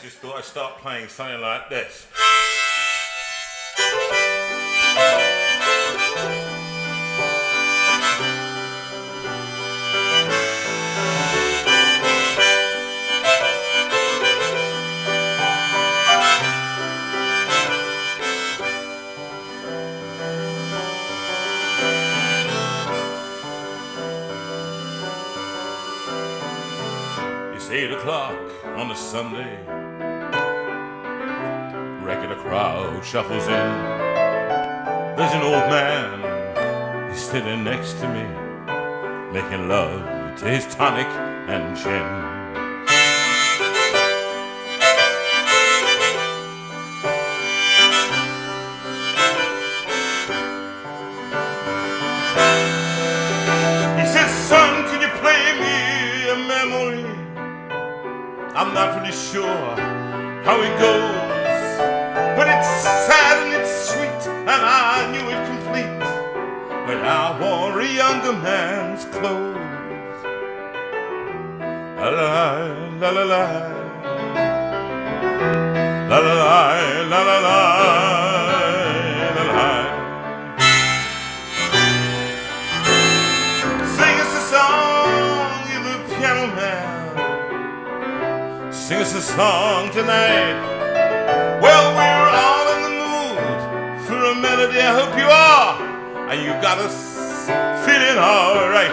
just thought I'd start playing something like this. It's 8 o'clock on a Sunday. Regular crowd shuffles in. There's an old man, he's sitting next to me, making love to his tonic and gin. He says, son, can you play me a memory? I'm not really sure how it goes, but it's sad and it's sweet, and I knew it complete when I wore a younger man's clothes. La la la la la la la la la la la la. Sing us a song, you're the piano man. Sing us a song tonight. Well, we're all in the mood for a melody. I hope you are, and you got us feeling all right.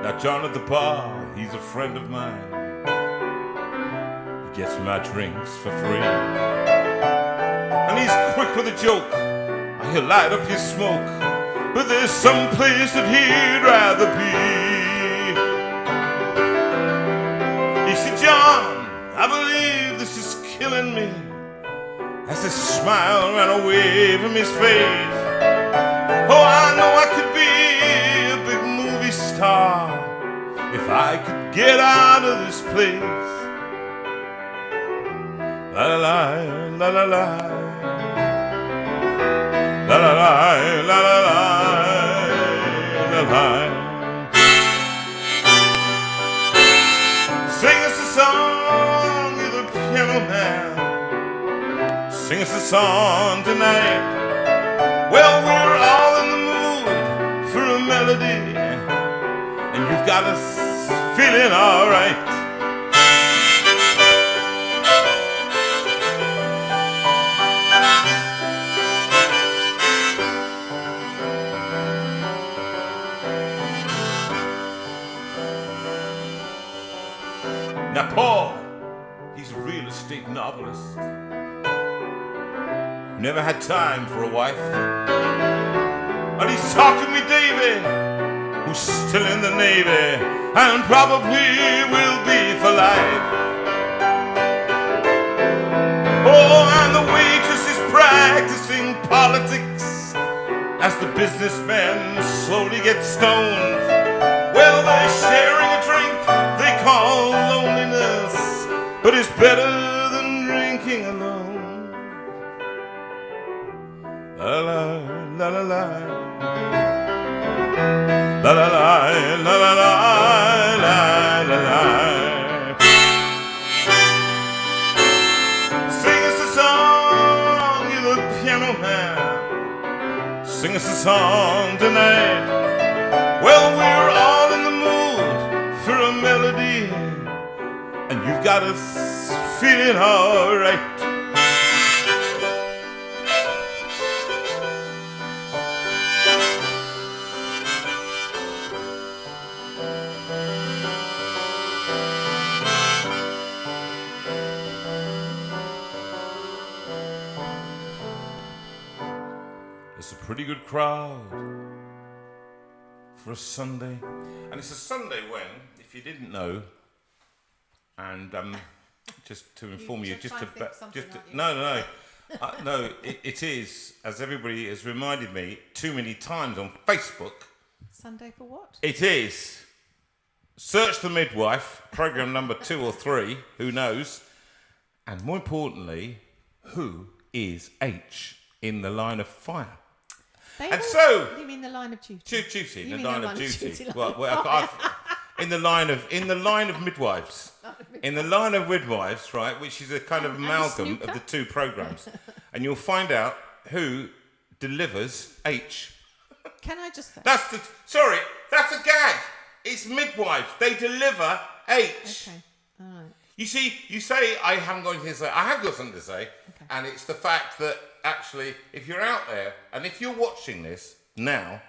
Now, John at the bar, he's a friend of mine. Gets my drinks for free, and he's quick with a joke. He'll light up his smoke, but there's some place that he'd rather be. He said, John, I believe this is killing me, as the smile ran away from his face. Oh, I know I could be a big movie star if I could get out of this place. La la la la la la la la la la la la. Sing us a song, you're the piano man. Sing us a song tonight. Well, we're all in the mood for a melody, and you've got us feeling all right. Now Paul, he's a real estate novelist, never had time for a wife, and he's talking with Davy, who's still in the Navy, and probably will be for life. Oh, and the waitress is practicing politics as the businessmen slowly get stoned. Well, they're sharing a drink they call loneliness, but it's better than drinking alone. La la la la la la la la la la la la la. Sing us a song, you're the piano man. Sing us a song tonight. Well, we're all in the mood for a melody, and you've got us feeling all right. It's a pretty good crowd for a Sunday, and it's a Sunday when, if you didn't know, and just to inform you, no, it is, as everybody has reminded me too many times on Facebook. Sunday for what? It is Search the Midwife, program number 2 or 3, who knows? And more importantly, who is H in the line of fire? You mean the line of duty? Duty, the line of duty. In the line of midwives. In the line of midwives, right, which is a kind of amalgam of the 2 programs. And you'll find out who delivers H. Can I just say? That's a gag. It's midwives. They deliver H. Okay, all right. You see, you say I haven't got anything to say. I have got something to say. Okay. And it's the fact that actually, if you're out there and if you're watching this now,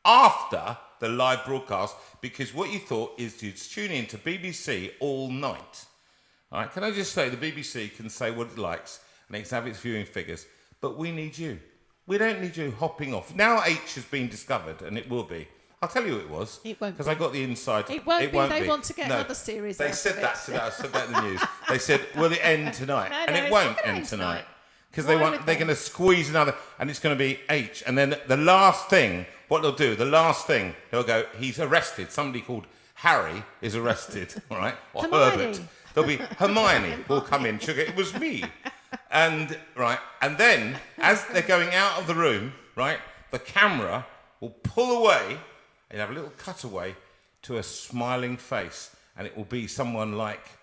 after the live broadcast, because what you thought is to tune in to BBC all night. All right, can I just say the BBC can say what it likes and it can have its viewing figures, but we need you. We don't need you hopping off. Now H has been discovered, and it will be. I'll tell you who it was. It won't because I got the inside. It won't be. They want to get another series. They said that today. I said that in the news. They said, "Will it end tonight?" And it won't end tonight because they're going to squeeze another, and it's going to be H. And then the last thing, what they'll do, they'll go, "He's arrested." Somebody called Harry is arrested, all right, or Herbert. There'll be Hermione will come in. She'll go, "It was me," and then as they're going out of the room, right, the camera will pull away. You have a little cutaway to a smiling face, and it will be someone like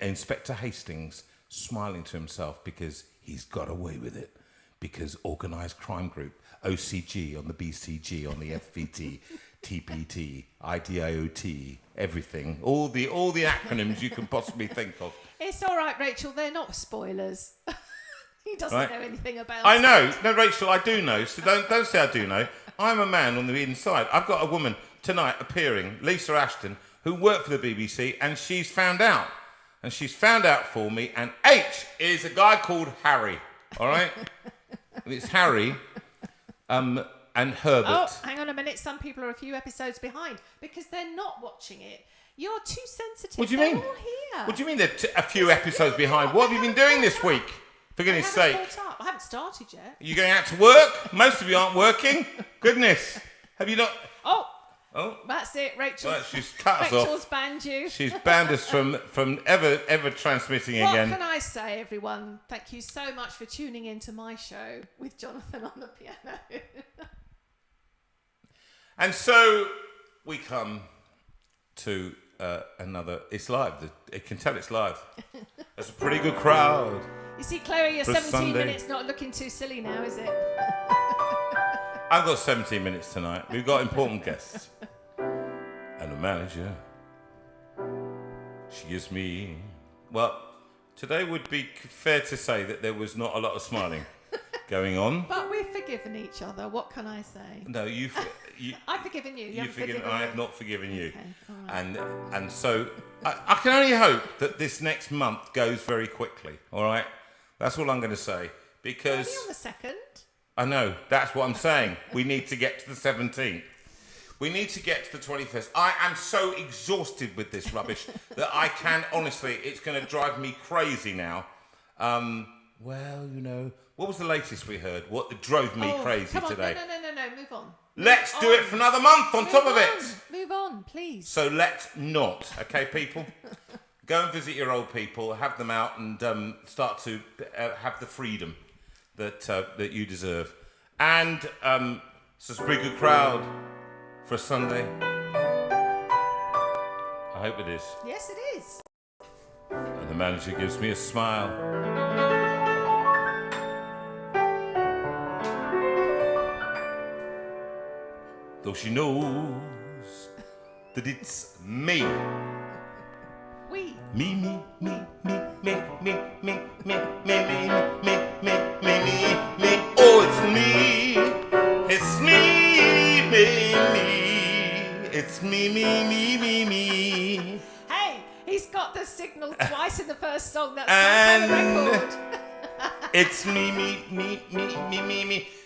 Inspector Hastings smiling to himself because he's got away with it. Because organised crime group, OCG on the BCG, on the FVT, TPT, IDIOT, everything, all the acronyms you can possibly think of. It's all right, Rachel. They're not spoilers. He doesn't know anything about it. I know. No, Rachel, I do know. So don't say I do know. I'm a man on the inside. I've got a woman tonight appearing, Lisa Ashton, who worked for the BBC, and she's found out. And she's found out for me, and H is a guy called Harry, all right? And it's Harry and Herbert. Oh, hang on a minute. Some people are a few episodes behind because they're not watching it. You're too sensitive. What do you mean? They're all here. What do you mean they're a few episodes behind? What have you been doing this week? For goodness sake. I haven't started yet. Are you going out to work? Most of you aren't working. Goodness. Have you not? Oh. That's it. She's cut us Rachel's off. banned you. She's banned us from ever transmitting again. What can I say, everyone? Thank you so much for tuning in to my show with Jonathan on the piano. And so we come to another. It's live. It can tell it's live. That's a pretty good crowd. You see, Chloe, your 17 Sunday. minutes not looking too silly now, is it? I've got 17 minutes tonight. We've got important guests. And a manager. She gives me... Well, today would be fair to say that there was not a lot of smiling going on. But we've forgiven each other. What can I say? No, I've forgiven you. You've forgiven. I have not forgiven you. Okay, all right. And so I can only hope that this next month goes very quickly. All right, that's all I'm going to say because on the 2nd. I know that's what I'm saying. We need to get to the 17th. We need to get to the 21st. I am so exhausted with this rubbish that I can honestly. It's going to drive me crazy now. Well, you know, what was the latest we heard? What drove me crazy come on. today? No, move on. Let's do it for another month on top of it. Move on, please. So let's not, okay, people? Go and visit your old people, have them out, and start to have the freedom that you deserve. And it's a pretty good crowd for a Sunday. I hope it is. Yes, it is. And the manager gives me a smile. Though she knows that it's me. We. Me. Oh, it's me. It's me. It's me. Hey, he's got the signal twice in the first song. That's some kind of record. It's me.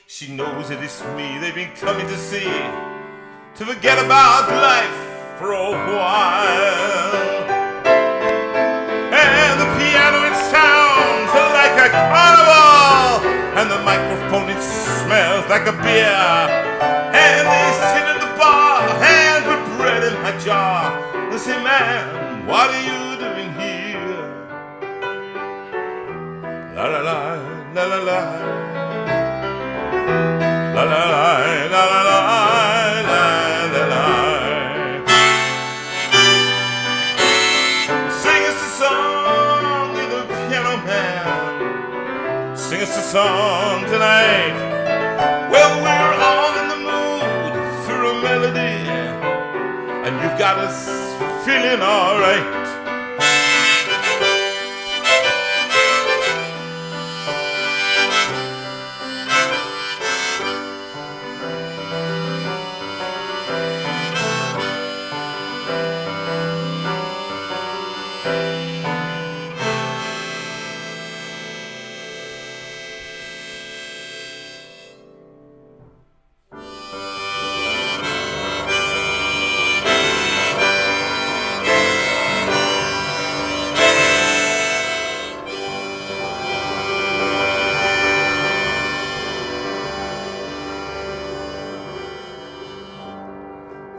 She knows that it's me they've been coming to see, to forget about life for a while. And the piano, it sounds like a carnival, and the microphone, it smells like a beer. And they sit at the bar, hand with bread in my jar, say, man, what are you doing here? La la la, la la la, la la la, la la la, la la la. Sing us a song, little piano man. Sing us a song tonight. Well, we're all in the mood for a melody, and you've got us feeling all right.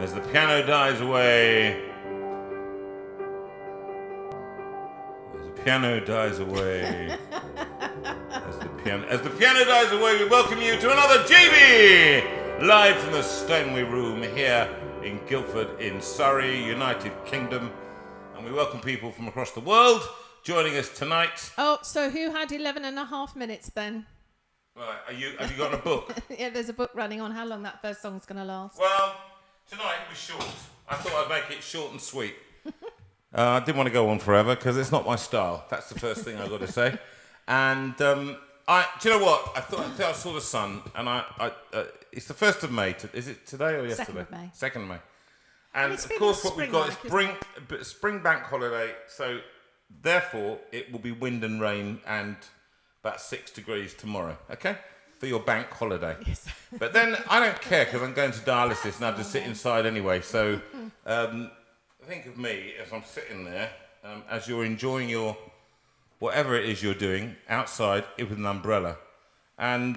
As the piano dies away, as the piano dies away, as the piano dies away, we welcome you to another GB, live from the Steinway Room here in Guildford in Surrey, United Kingdom, and we welcome people from across the world joining us tonight. Oh, so who had 11.5 minutes then? Right, have you got a book? Yeah, there's a book running on how long that first song's going to last. Well, tonight it was short. I thought I'd make it short and sweet. I didn't want to go on forever because it's not my style. That's the first thing I've got to say. And do you know what? I thought I saw the sun, and it's the 1st of May. Is it today or yesterday? 2nd of May. 2nd of May. And it's of been course, what we've got is spring-like, spring bank holiday. So therefore, it will be wind and rain and about 6 degrees tomorrow. Okay. For your bank holiday. Yes. But then I don't care because I'm going to dialysis and I have to sit inside anyway. So think of me as I'm sitting there, as you're enjoying your whatever it is you're doing outside with an umbrella. And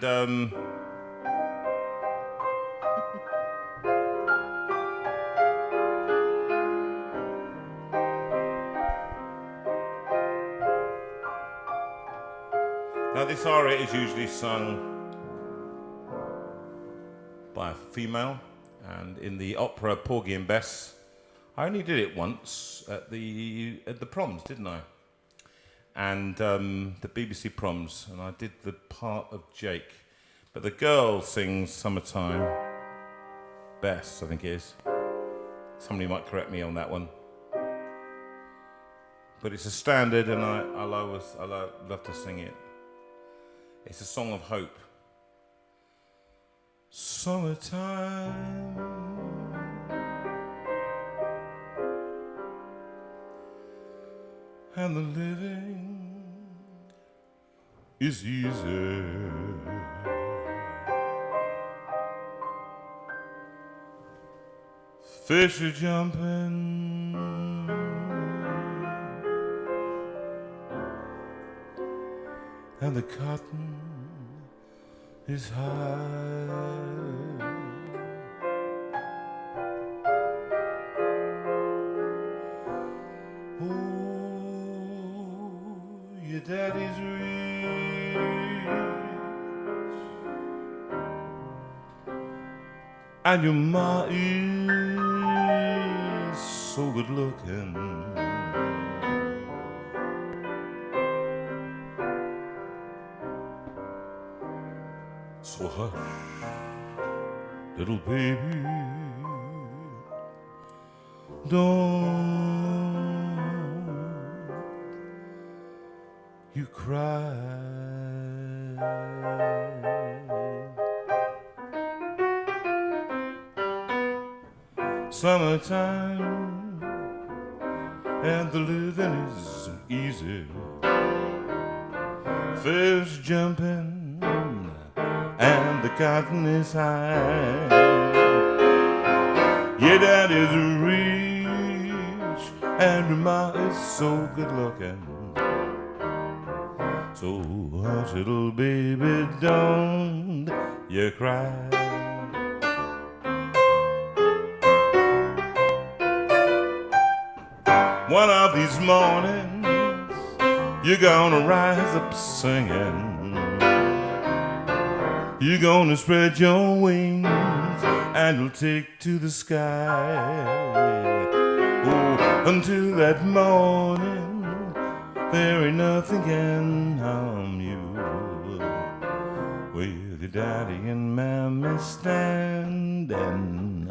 now this aria is usually sung by a female, and in the opera Porgy and Bess, I only did it once at the proms, didn't I? And the BBC proms, and I did the part of Jake. But the girl sings "Summertime." Bess, I think it is. Somebody might correct me on that one. But it's a standard, and I love to sing it. It's a song of hope. Summertime, and the living is easy. Fish are jumping, and the cotton is high. Oh, your daddy's rich, and your ma is so good looking. So hush, little baby, don't you cry. Summertime, and the living is easy. Fish jumping, and the cotton is high. Your daddy's rich, and your ma is so good looking. So hush, little baby, don't you cry. One of these mornings, you're gonna rise up singing. You're gonna spread your wings and you'll take to the sky. Oh, until that morning, there ain't nothing can harm you. With your daddy and mammy standing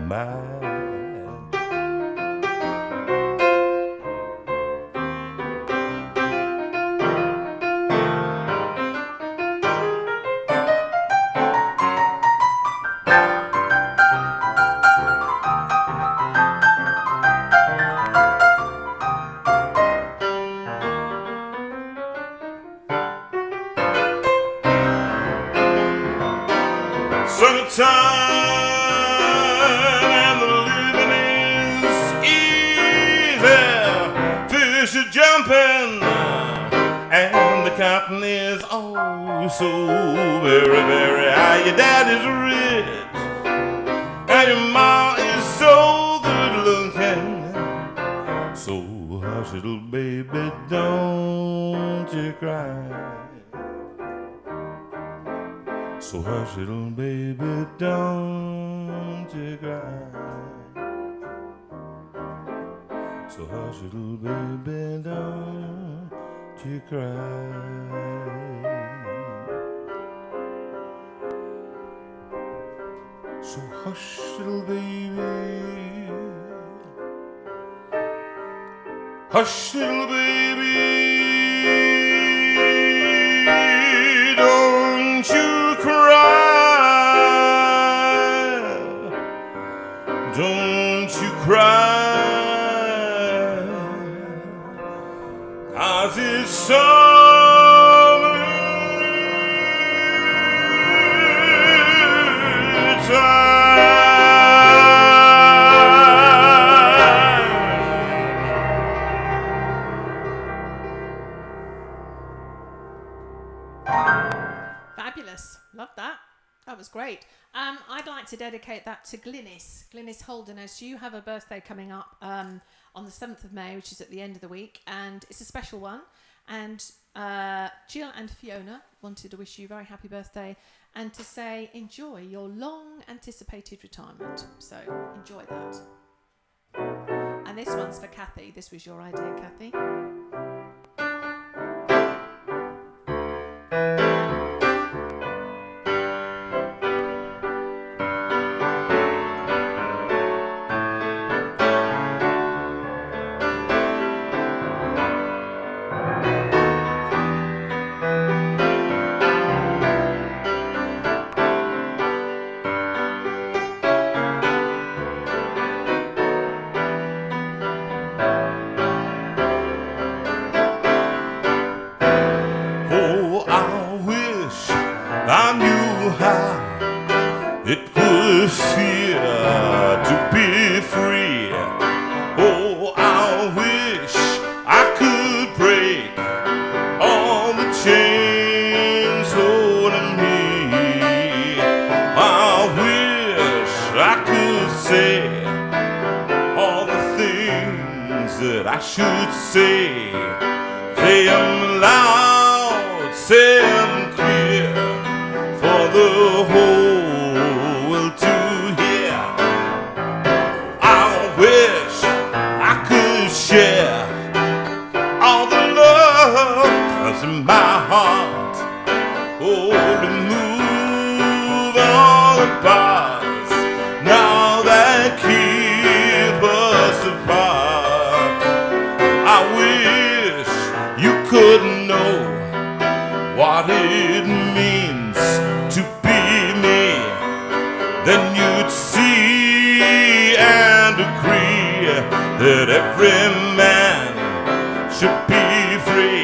by. Summertime and the living is easy. Fish are jumping and the cotton is oh so very, very high. Your daddy's rich and your ma is so good looking. So hush, little baby, don't you cry. So hush, little baby, don't you cry. So hush, little baby, don't you cry. So hush, little baby. Hush, little baby. Don't you cry, don't you cry, 'cause it's summertime. Fabulous. Love that. That was great. I'd like to dedicate that to Glynis Holden, as you have a birthday coming up on the 7th of May, which is at the end of the week, and it's a special one. And Jill and Fiona wanted to wish you a very happy birthday and to say enjoy your long anticipated retirement. So enjoy that. And this one's for Kathy. This was your idea, Kathy. I knew how it would feel to be free. Oh, I wish I could break all the chains holding me. I wish I could say all the things that I should say. Say them loud, say them clear, for the whole world to hear. I wish I could share all the love that's in my heart. Oh, to move all the bars now that keep us apart. I wish you could know what it means to be me. Then you'd see and agree that every man should be free.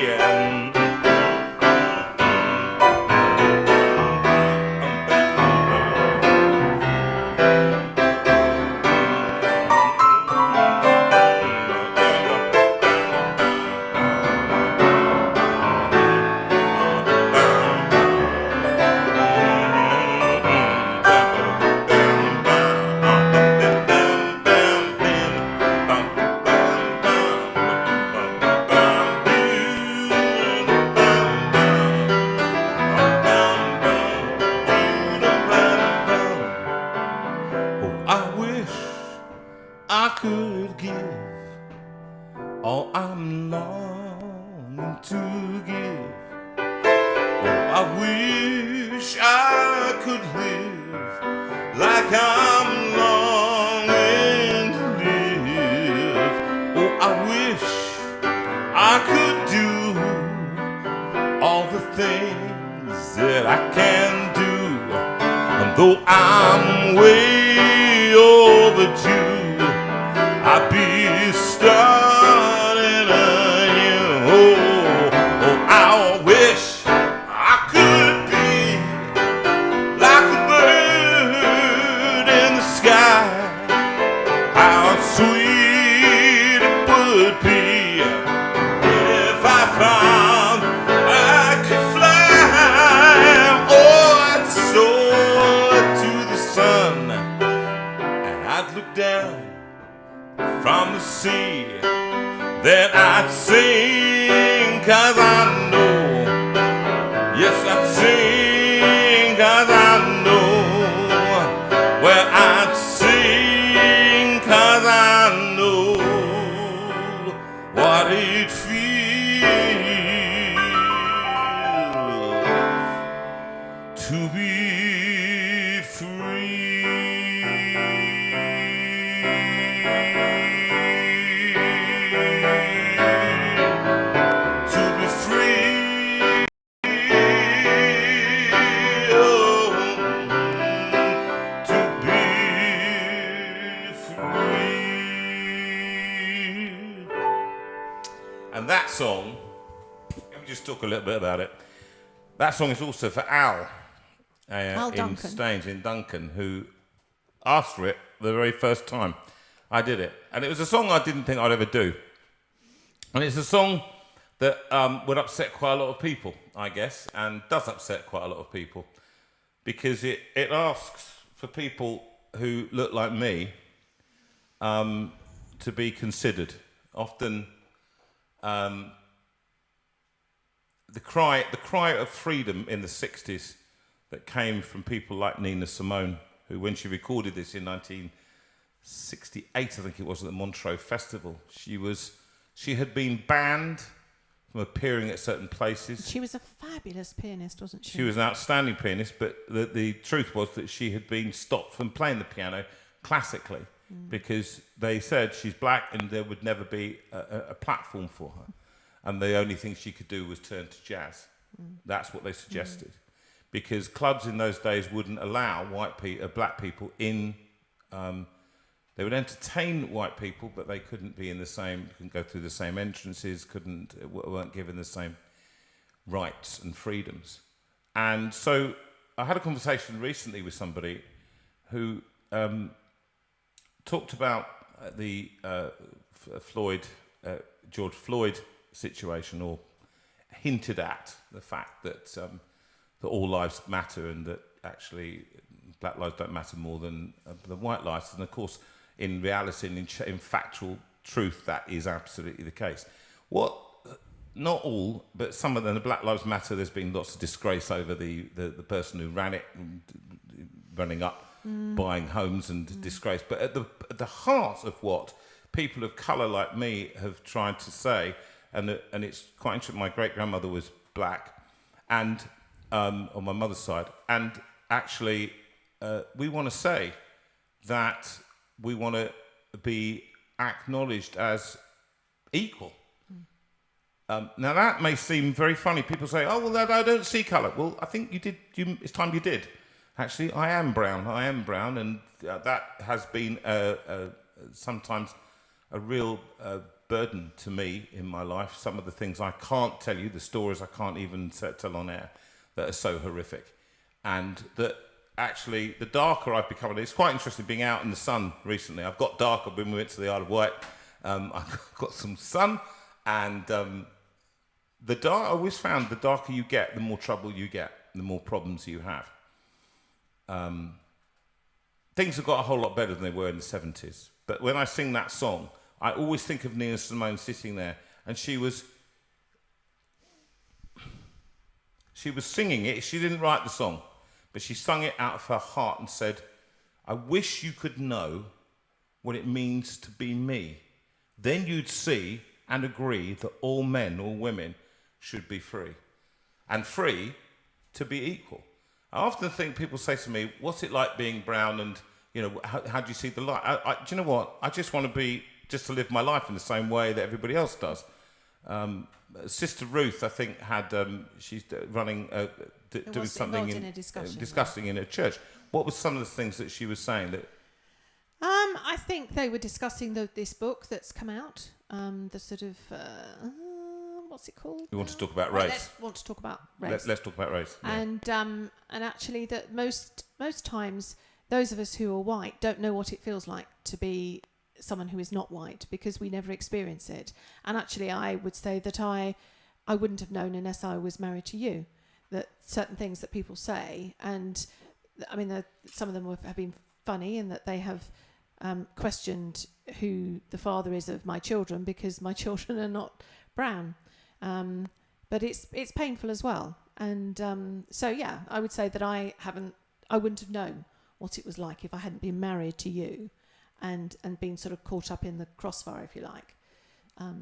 all I'm longing to give. Oh, I wish I could live like I'm longing to live. Oh, I wish I could do all the things that I can do. And though I'm way overdue, I'd be starting again. Oh, I wish I could be like a bird in the sky. How sweet it would be if I found I could fly. Oh, I'd soar to the sun, and I'd look down from the sea. Then I'd sing, 'cause I know, yes, I'd sing, 'cause I know. Well, I'd sing, 'cause I know what it feels to be free. To be free. Oh, to be free. And that song, let me just talk a little bit about it. That song is also for Al. Al In Duncan. Staines in Duncan, who asked for it the very first time I did it. And it was a song I didn't think I'd ever do. And it's a song that would upset quite a lot of people, I guess, and does upset quite a lot of people, because it asks for people who look like me to be considered. Often the cry of freedom in the 60s that came from people like Nina Simone, who, when she recorded this in 1968, I think it was, at the Montreux Festival, she had been banned from appearing at certain places. She was a fabulous pianist, wasn't she? She was an outstanding pianist, but the truth was that she had been stopped from playing the piano classically because they said she's black and there would never be a platform for her. And the only thing she could do was turn to jazz. That's what they suggested. Because clubs in those days wouldn't allow black people in. They would entertain white people, but they couldn't be in the same, couldn't go through the same entrances, weren't given the same rights and freedoms. And so I had a conversation recently with somebody who talked about the George Floyd situation, or hinted at the fact that all lives matter and that actually black lives don't matter more than white lives. And of course, in reality and in factual truth, that is absolutely the case. Not all, but some of them, the Black Lives Matter, there's been lots of disgrace over the person who ran it, running up, buying homes and disgrace. But at the heart of what people of colour like me have tried to say, and it's quite interesting, my great-grandmother was black, and on my mother's side, and actually we want to say that we want to be acknowledged as equal. Now that may seem very funny. People say, "Oh, well, I don't see colour." Well, I think you did. It's time you did. Actually, I am brown, and that has been sometimes a real burden to me in my life. Some of the things I can't tell you, the stories I can't even tell on air, that are so horrific, and that actually the darker I've become. It's quite interesting being out in the sun recently. I've got darker when we went to the Isle of Wight. I've got some sun, and I always found the darker you get, the more trouble you get, the more problems you have. Things have got a whole lot better than they were in the 70s. But when I sing that song, I always think of Nina Simone sitting there, and she was singing it. She didn't write the song, but she sung it out of her heart and said, "I wish you could know what it means to be me. Then you'd see and agree that all men, all women should be free, and free to be equal. I often think people say to me, what's it like being brown, and how do you see the light? Do you know what? I just want to live my life in the same way that everybody else does. Sister Ruth, I think, she's running, doing something in a discussion, discussing in a church. What were some of the things that she was saying? That I think they were discussing this book that's come out. The sort of what's it called? We want to talk about race. Let's talk about race. Let's talk about race. Yeah. And actually, that most times those of us who are white don't know what it feels like to be someone who is not white, because we never experience it. And actually, I would say that I wouldn't have known unless I was married to you, that certain things that people say, and I mean, some of them have been funny in that they have questioned who the father is of my children, because my children are not brown. But it's painful as well. And so, yeah, I would say that I wouldn't have known what it was like if I hadn't been married to you and been sort of caught up in the crossfire, if you like.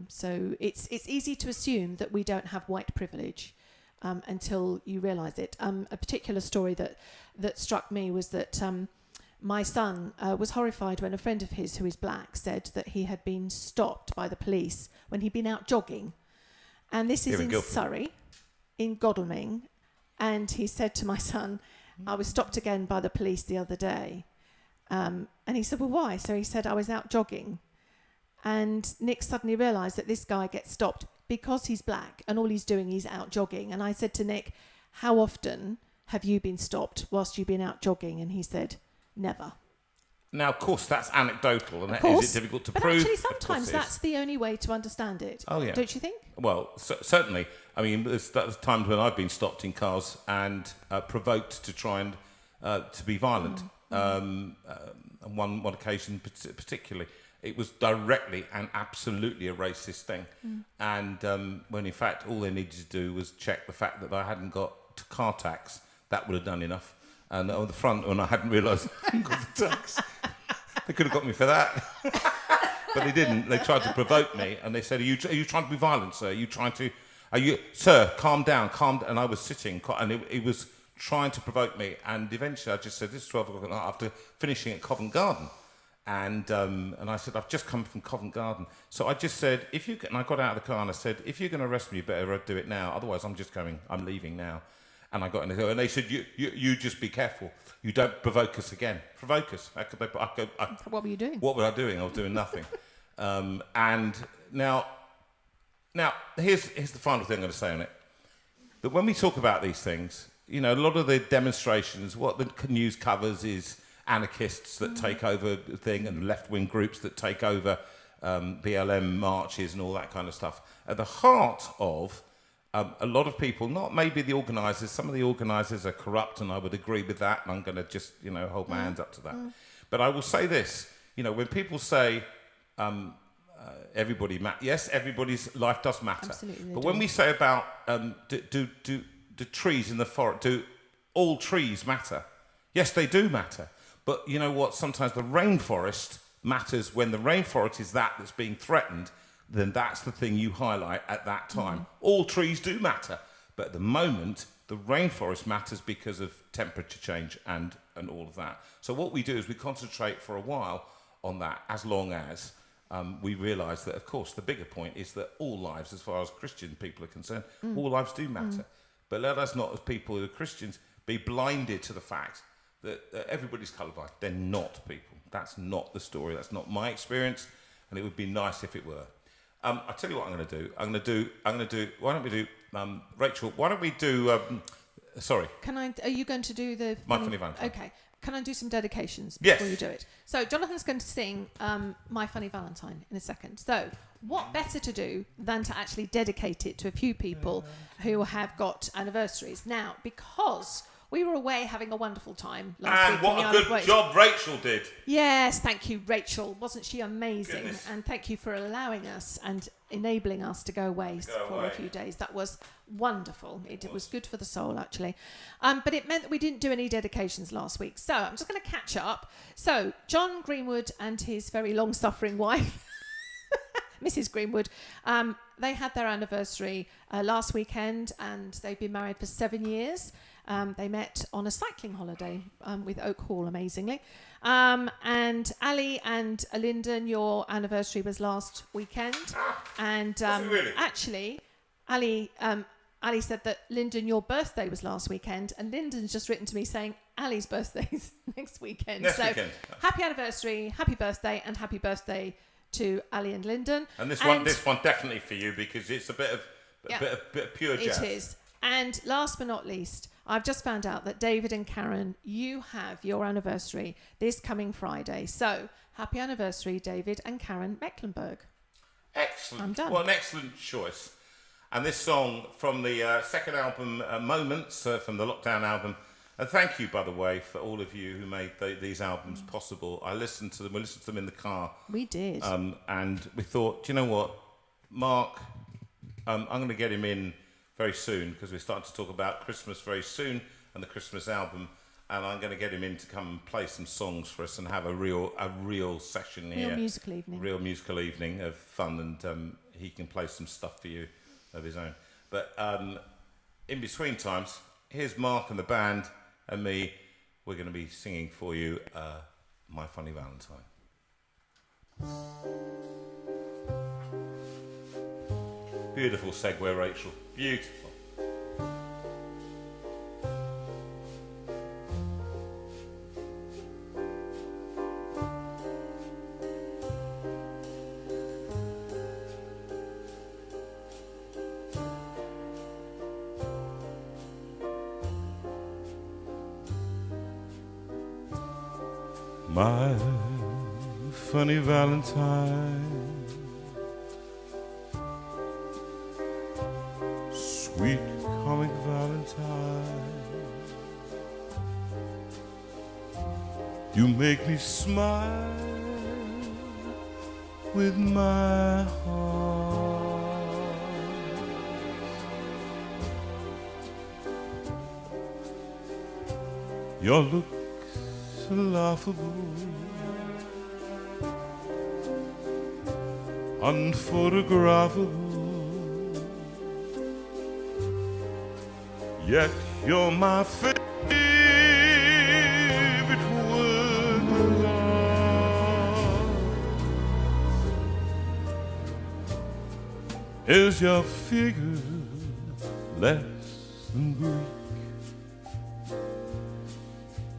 So it's easy to assume that we don't have white privilege until you realise it. A particular story that struck me was that my son was horrified when a friend of his who is black said that he had been stopped by the police when he'd been out jogging. And this is in Surrey, in Godalming. And he said to my son, I was stopped again by the police the other day. And he said, well, why? So he said, I was out jogging. And Nick suddenly realised that this guy gets stopped because he's black and all he's doing is out jogging. And I said to Nick, how often have you been stopped whilst you've been out jogging? And he said, never. Now, of course, that's anecdotal, and is it difficult to prove? Actually, sometimes that's the only way to understand it. Oh, yeah. Don't you think? Well, certainly. I mean, there's times when I've been stopped in cars and provoked to try and to be violent. On one occasion, particularly, it was directly and absolutely a racist thing. And when in fact all they needed to do was check the fact that I hadn't got car tax, that would have done enough. And on the front, when I hadn't realised I hadn't got the tax, they could have got me for that. But they didn't. They tried to provoke me, and they said, "Are you trying to be violent, sir? Sir, calm down, calm down." And I was sitting, and it was trying to provoke me. And eventually, I just said, "This is 12 o'clock at night," after finishing at Covent Garden. And I said, "I've just come from Covent Garden." So I just said, and I got out of the car and I said, "If you're going to arrest me, you better do it now. Otherwise, I'm leaving now." And I got in the car, and they said, "You just be careful. You don't provoke us again. Provoke us." How could they? What were you doing? What was I doing? I was doing nothing. And now, here's the final thing I'm going to say on it. That when we talk about these things, a lot of the demonstrations, what the news covers is anarchists that take over the thing, and left-wing groups that take over BLM marches and all that kind of stuff. At the heart of a lot of people, not maybe the organisers, some of the organisers are corrupt, and I would agree with that, and I'm going to just, hold my hands up to that. But I will say this, when people say everybody matters, yes, everybody's life does matter. Absolutely, but when we say about do trees in the forest, do all trees matter? Yes, they do matter. But you know what? Sometimes the rainforest matters. When the rainforest is that's being threatened, then that's the thing you highlight at that time. All trees do matter. But at the moment, the rainforest matters because of temperature change and all of that. So what we do is we concentrate for a while on that, as long as we realise that, of course, the bigger point is that all lives, as far as Christian people are concerned, all lives do matter. But let us not, as people who are Christians, be blinded to the fact that everybody's colourblind. They're not, people. That's not the story. That's not my experience, and it would be nice if it were. I'll tell you what I'm going to do. I'm going to do. Why don't we do, Rachel? Why don't we do? Sorry. Are you going to do the My Funny Valentine? Okay. Can I do some dedications before you do it? So Jonathan's going to sing My Funny Valentine in a second. So what better to do than to actually dedicate it to a few people who have got anniversaries now, because we were away having a wonderful time last week. And what a good job Rachel did. Yes, thank you, Rachel. Wasn't she amazing? Goodness. And thank you for allowing us and enabling us to go away for a few days. That was wonderful. It was good for the soul, actually. But it meant that we didn't do any dedications last week. So I'm just going to catch up. So John Greenwood and his very long-suffering wife. Mrs. Greenwood. They had their anniversary last weekend, and they've been married for 7 years. They met on a cycling holiday with Oak Hall, amazingly. And Ali and Lyndon, your anniversary was last weekend. And really? actually, Ali said that, Lyndon, your birthday was last weekend. And Lyndon's just written to me saying Ali's birthday's next weekend. Next weekend. Happy anniversary, happy birthday, and happy birthday to Ali and Lyndon. And this one definitely for you, because it's a bit of pure jazz. It is. And last but not least, I've just found out that David and Karen, you have your anniversary this coming Friday. So happy anniversary, David and Karen Mecklenburg. Excellent. I'm done. Well, an excellent choice. And this song from the second album, Moments, from the Lockdown album. And thank you, by the way, for all of you who made these albums possible. I listened to them. We listened to them in the car. We did. And we thought, do you know what, Mark, I'm going to get him in very soon, because we're starting to talk about Christmas very soon and the Christmas album. And I'm going to get him in to come and play some songs for us and have a real session here. Real musical evening. Real musical evening of fun, and he can play some stuff for you of his own. But in between times, here's Mark and the band and me. We're going to be singing for you My Funny Valentine. Beautiful segue, Rachel. Beautiful. My funny Valentine, sweet comic Valentine, you make me smile with my heart. Your look laughable, unphotographable, yet you're my favorite word of love. Is your figure less than Greek?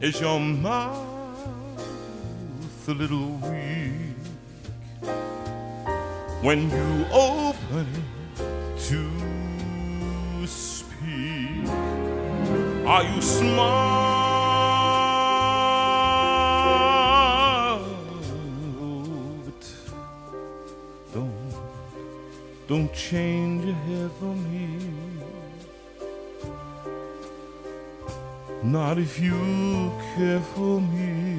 Is your mouth a little weak when you open it to speak? Are you smart? But don't change your hair for me. Not if you care for me.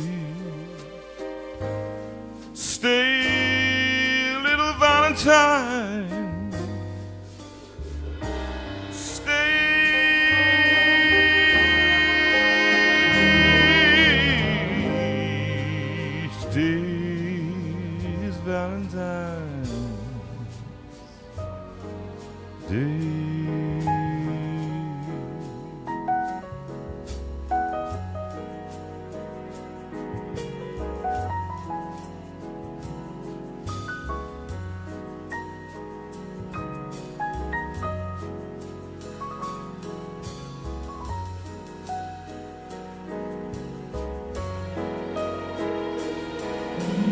Stay, little Valentine. Stay. Today's Valentine's Day.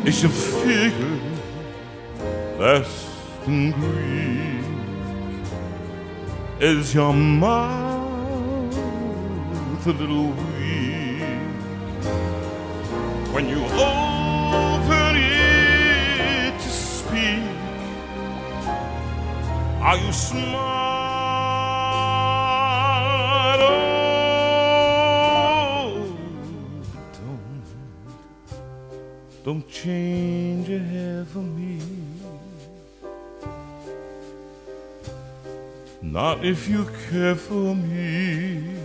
Is your figure less than Greek? Is your mouth a little weak when you open it to speak? Are you smart? Don't change your hair for me. Not if you care for me.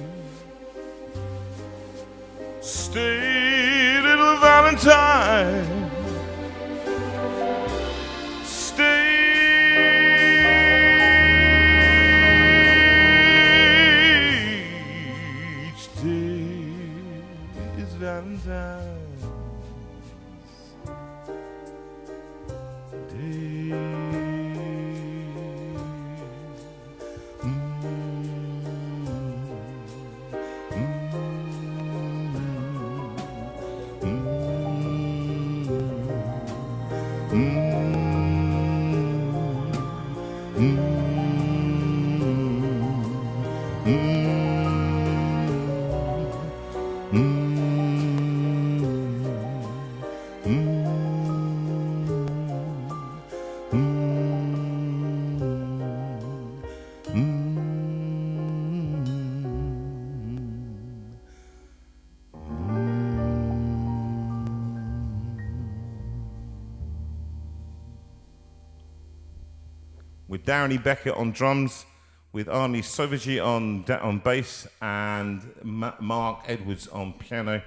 Stay, little Valentine. Stay. With Downey Beckett on drums, with Arnie Sauvagy on bass, and Mark Edwards on piano,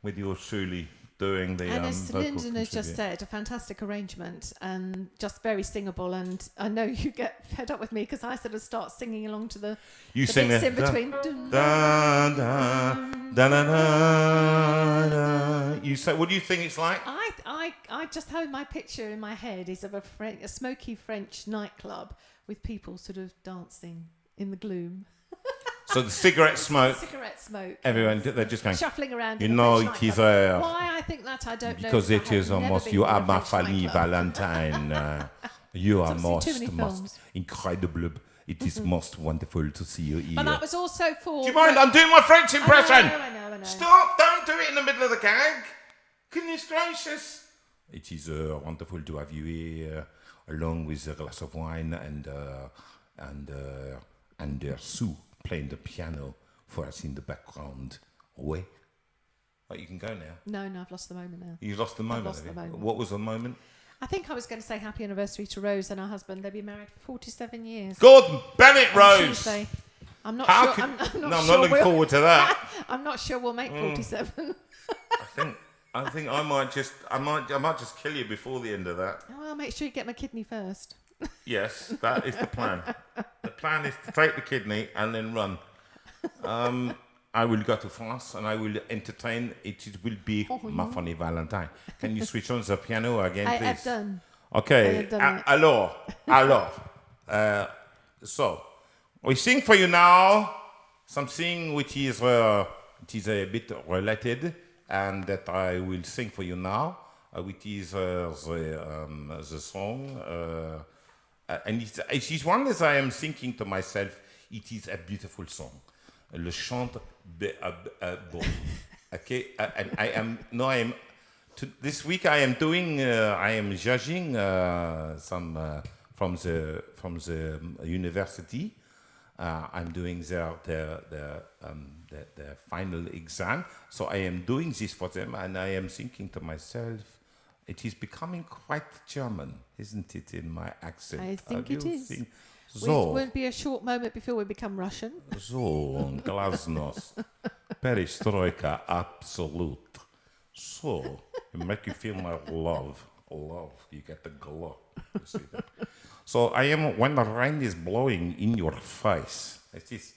with yours truly doing the and as vocal Lyndon has just contribute. said, a fantastic arrangement and just very singable. And I know you get fed up with me because I sort of start singing along to the sing bits the in between. da, da, da, da, da, da. You say, what do you think it's like? I just have my picture in my head is of a smoky French nightclub with people sort of dancing in the gloom. So the cigarette smoke. Cigarette smoke. Everyone, they're just going. Shuffling around. You in a know, French it is nightclub. Why I think that I don't know. because it is I have never almost been you in a are my French funny nightclub. Valentine. You are I've seen too many most films. incredible. It is most wonderful to see you here. But that was also for. Do you mind? I'm doing my French impression. I know. Stop! Don't do it in the middle of the gag. Goodness gracious! It is wonderful to have you here, along with a glass of wine and Sue playing the piano for us in the background. Ouais. Right, you can go now. No, I've lost the moment now. You've lost the moment. lost have the you? moment. What was the moment? I think I was going to say happy anniversary to Rose and her husband. They've been married for 47 years. Gordon Bennett On Rose. Tuesday. I'm not How sure. could- I'm not no, I'm sure not looking we'll- forward to that. I'm not sure we'll make 47. I think I might just kill you before the end of that. Well, make sure you get my kidney first. Yes, that is the plan. The plan is to take the kidney and then run. I will go to France and I will entertain. It will be my funny Valentine. Can you switch on the piano again, I please? have done. I Okay. have done it. Alors. So, we sing for you now something which is it is a bit related, and that I will sing for you now, which is the song. And it is one that I am thinking to myself, it is a beautiful song. Le chante bon. Okay, and I am this week I am judging some from the university. I'm doing their final exam, so I am doing this for them, and I am thinking to myself, it is becoming quite German, isn't it, in my accent? I think it is. It So, won't be a short moment before we become Russian. so, glasnost, perestroika, absolute. So, it make you feel my love, you get the glow. You see that? So I am, when the rain is blowing in your face, it is.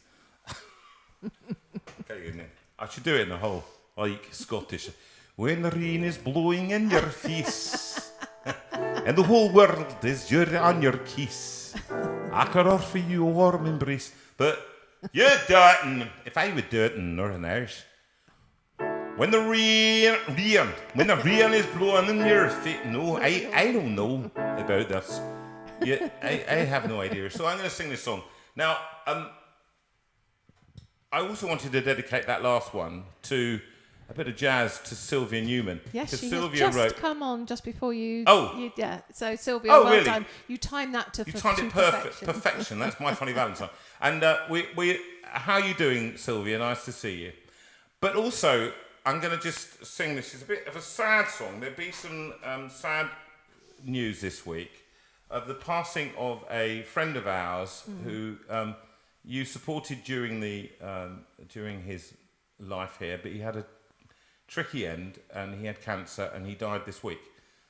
Okay, I should do it in the whole, like Scottish. When the rain is blowing in your face, and the whole world is on your kiss, I could offer you a warm embrace. But you're dirtin', if I would do it in Northern Irish. When the rain is blowing in your face. No, I don't know about this. Yeah, I have no idea. So I'm going to sing this song. Now, I also wanted to dedicate that last one to a bit of jazz to Sylvia Newman. Yes, she Sylvia has just wrote, come on just before you. Oh. Yeah. So Sylvia, Oh, well really? done. You timed that to. You to timed it perfect. perfection. Perfection. That's my funny Valentine. And how are you doing, Sylvia? Nice to see you. But also, I'm going to just sing this. It's a bit of a sad song. There'll be some sad news this week of the passing of a friend of ours who you supported during his life here, but he had a tricky end and he had cancer and he died this week.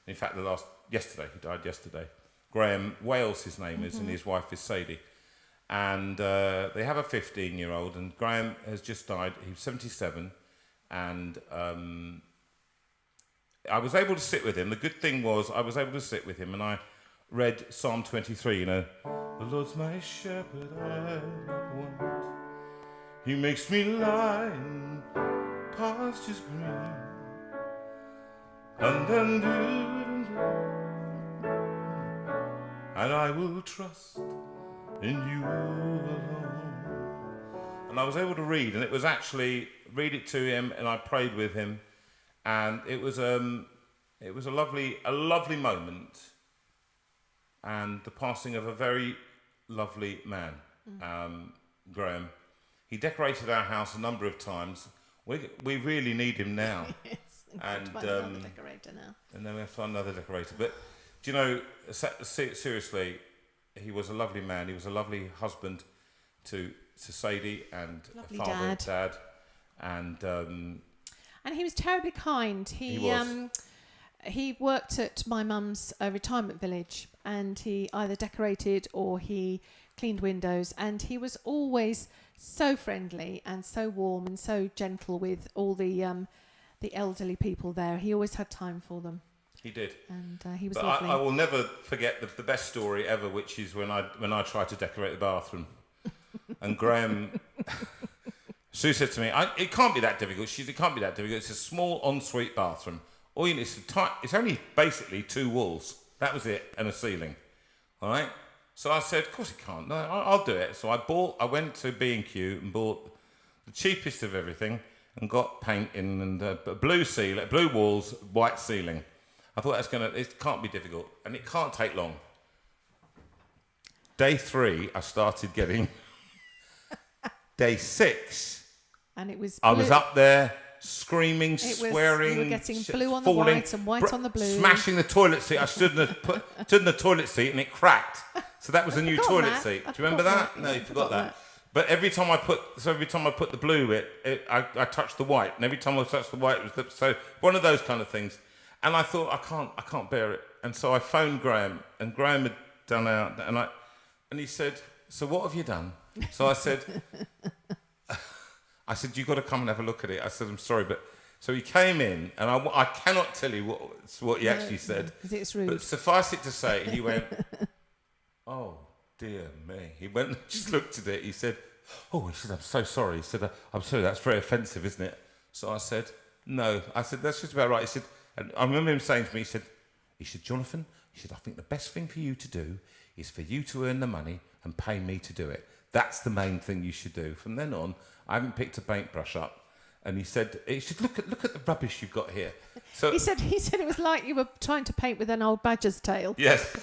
In fact, he died yesterday. Graham Wales, his name is, and his wife is Sadie. And they have a 15-year-old, and Graham has just died. He was 77, and I was able to sit with him. The good thing was I was able to sit with him, and I read Psalm 23, The Lord's my shepherd, I not want. He makes me lie in pastures green. And I will trust in you alone. And I was able to read, and it was actually read it to him, and I prayed with him, and it was a lovely moment, and the passing of a very lovely man, Graham. He decorated our house a number of times. We really need him now. Yes, and find another decorator now. And then we have to find another decorator. But do you know, seriously, he was a lovely man. He was a lovely husband to Sadie and Lovely father, dad. And he was terribly kind. He worked at my mum's retirement village, and he either decorated or he cleaned windows, and he was always so friendly and so warm and so gentle with all the elderly people there. He always had time for them. He did. And he was but lovely. I will never forget the best story ever, which is when I tried to decorate the bathroom. And Graham, Sue said to me, it can't be that difficult. It can't be that difficult. It's a small ensuite bathroom. All you need is it's only basically 2 walls. That was it, and a ceiling. All right? So I said, of course it can't. No, I'll do it. So I went to B&Q and bought the cheapest of everything and got paint in and blue walls, white ceiling. I thought it can't be difficult, and it can't take long. Day 3, I started getting. Day 6, and it was. I was up there screaming, swearing. You were getting blue on the white and white on the blue. Smashing the toilet seat. I stood in the toilet seat and it cracked. So that was a new toilet seat. Do you remember that? No, you forgot that. But every time I put the blue, I touched the white, and every time I touched the white, it was so one of those kind of things. And I thought I can't bear it. And so I phoned Graham, and Graham had done out, and he said, "So what have you done?" So I said, "You've got to come and have a look at it." I said, "I'm sorry, but..." So he came in, and I cannot tell you what he actually said. Because it's rude. But suffice it to say, he went, "Oh, dear me." He went and just looked at it. He said, "I'm so sorry." He said, "I'm sorry, that's very offensive, isn't it?" So I said, "No." I said, "That's just about right." He said, and I remember him saying to me, he said, "Jonathan," he said, "I think the best thing for you to do is for you to earn the money and pay me to do it. That's the main thing you should do." From then on, I haven't picked a paintbrush up. And he said, look at the rubbish you've got here. So he said it was like you were trying to paint with an old badger's tail. Yes.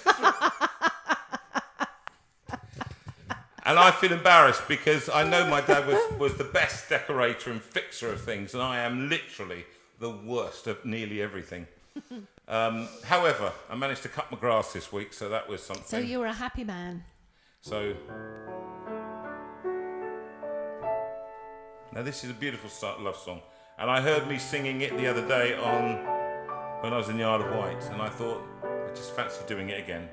And I feel embarrassed because I know my dad was the best decorator and fixer of things, and I am literally the worst of nearly everything. However, I managed to cut my grass this week, so that was something. So you were a happy man. So now this is a beautiful love song, and I heard me singing it the other day when I was in the Isle of Wight, and I thought I just fancy doing it again,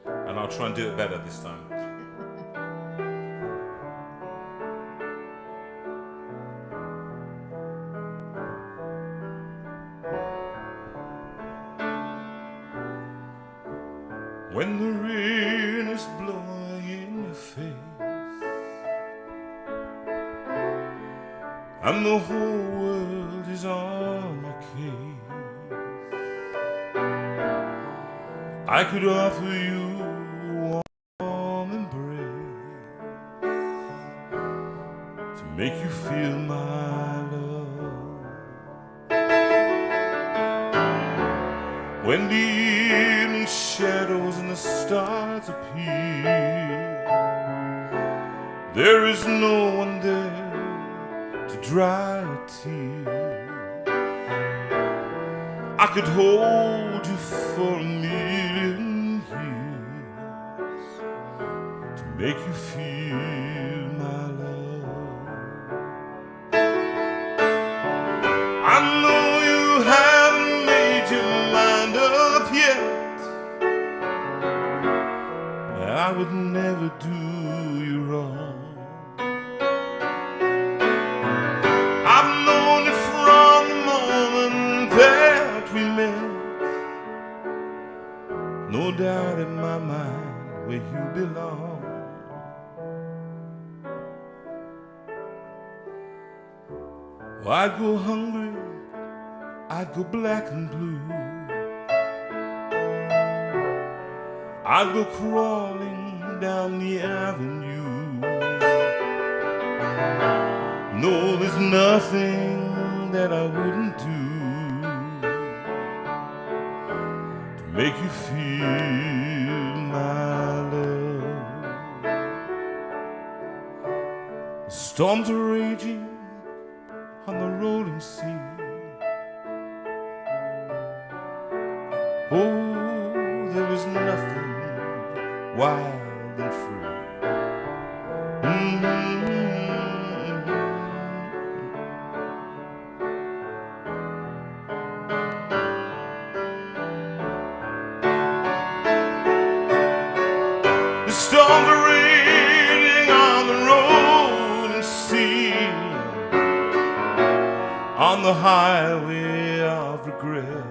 and I'll try and do it better this time. When the rain is blowing in your face and the whole world is on your case, I could offer you a warm embrace to make you feel my love. When the evening shadows and the stars appear, there is no one there to dry a tear. I could hold you for a million years to make you feel my love. I know you haven't made your mind up yet, but I would never do you wrong. I've known you from the moment that we met, no doubt in my mind where you belong. Oh, I'd go hungry, I'd go black and blue, I'd go crawling down the avenue. No, there's nothing that I wouldn't do to make you feel my love. The storms are raging on the rolling sea. Oh, there is nothing wild and free. The storms are raging on the rolling sea, on the highway of regret.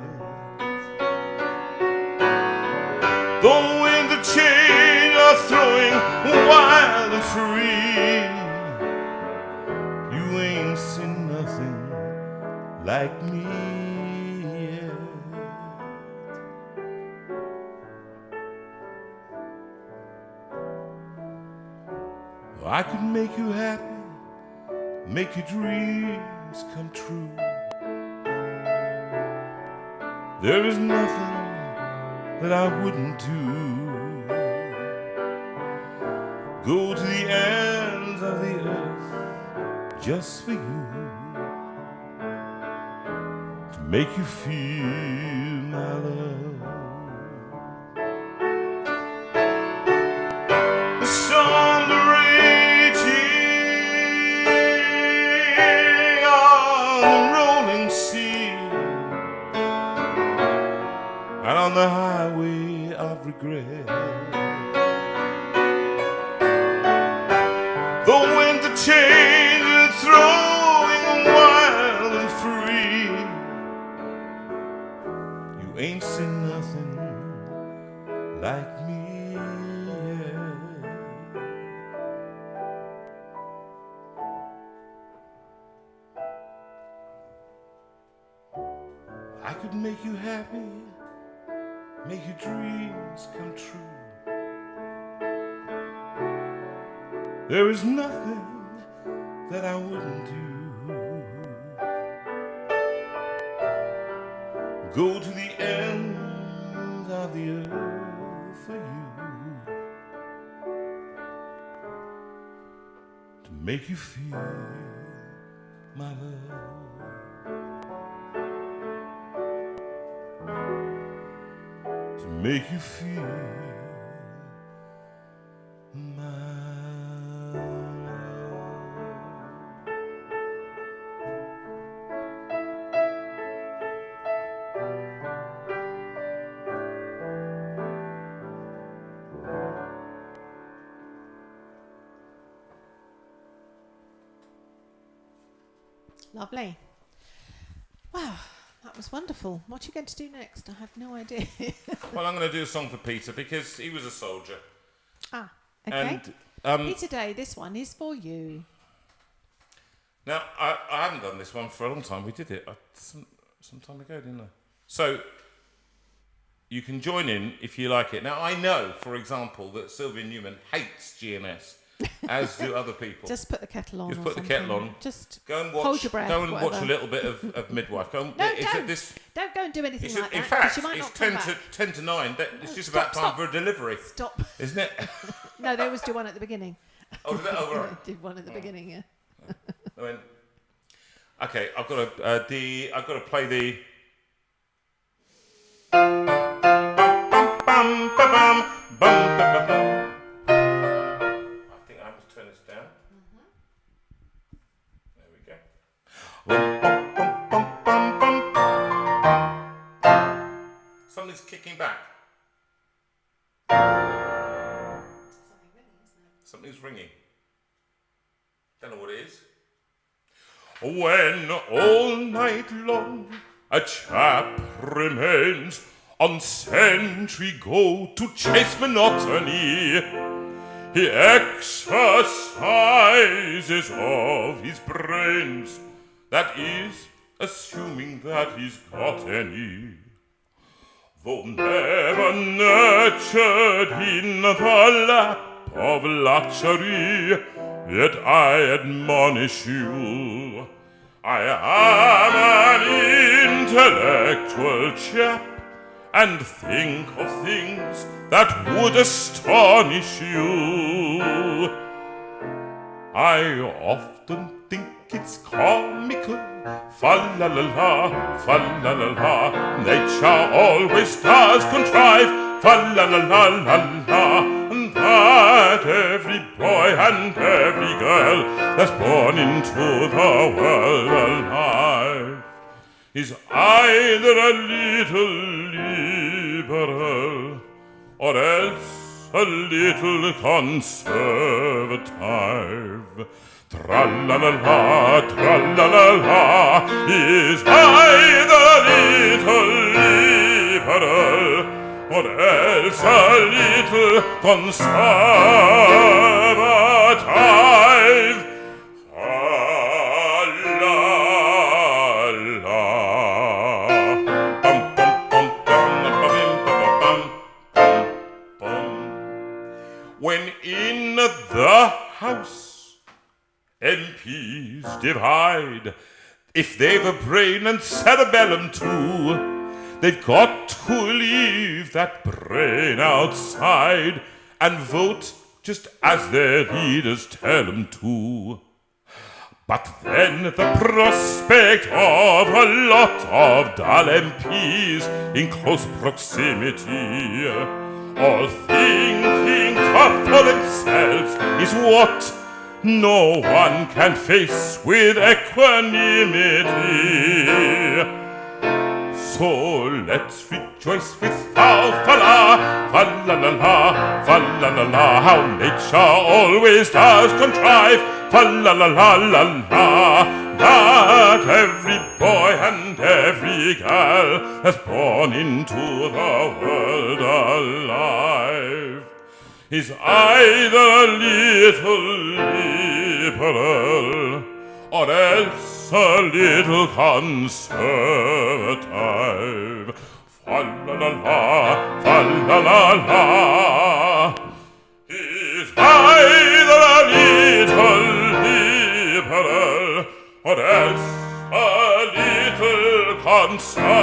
The winds of change are throwing wild and free. You ain't seen nothing like me yet. I could make you happy, make your dreams come true. There is nothing that I wouldn't do. Go to the ends of the earth just for you, to make you feel my love. The storms are raging on the rolling sea, and on the highway of regret. The winds of change are throwing wild and free. You ain't seen nothing like me yet. I could make you happy, make your dreams come true. There is nothing that I wouldn't do. Go to the ends of the earth for you, to make you feel my love. To make you feel my love. Lovely. Wow, that was wonderful. What are you going to do next? I have no idea. Well, I'm going to do a song for Peter because he was a soldier. Ah, okay. And Peter Day, this one is for you. now, I haven't done this one for a long time. We did it some time ago, didn't I? So, you can join in if you like it. Now, I know, for example, that Sylvia Newman hates GNS, as do other people. Just put the kettle on. Just or put the something. kettle on. Just Go and watch. hold your breath. Go and watch whatever. a little bit of Midwife. Go and, No, it's don't. at this. Don't go and do anything It's like in that. fact, 'cause you might it's not come 10 to 9. It's just Stop, about time stop. for a delivery, Stop. isn't it? No, they always do one at the beginning. Oh, did that? Oh, right. They did one at the beginning, yeah. I mean, okay, I've got to play the. I think I must turn this down. There we go. Something's kicking back. Something's ringing. Don't know what it is. When all night long a chap remains on sentry go to chase monotony, he exercises of his brains, that is, assuming that he's got any. Though never nurtured in the lap of luxury, yet I admonish you. I am an intellectual chap, and think of things that would astonish you. I often think it's comical, fa-la-la-la, fa-la-la-la. Nature always does contrive, fa-la-la-la-la-la, that every boy and every girl that's born into the world alive is either a little liberal or else a little conservative. Tra-la-la-la, tra-la-la-la, is either a little liberal or else a little conservative. When in the House MPs divide, if they've a brain and cerebellum too, they've got to leave that brain outside and vote just as their leaders tell them to. But then the prospect of a lot of dull MPs in close proximity, all thinking for themselves, is what no one can face with equanimity. So let's rejoice with fa-la-la, fa-la-la-la, fa-la-la-la, how nature always does contrive, fa-la-la-la-la-la, that every boy and every girl that's born into the world alive is either a little liberal or else a little conservative. Fa-la-la-la, fa-la-la-la, is either a little liberal or else a little conservative.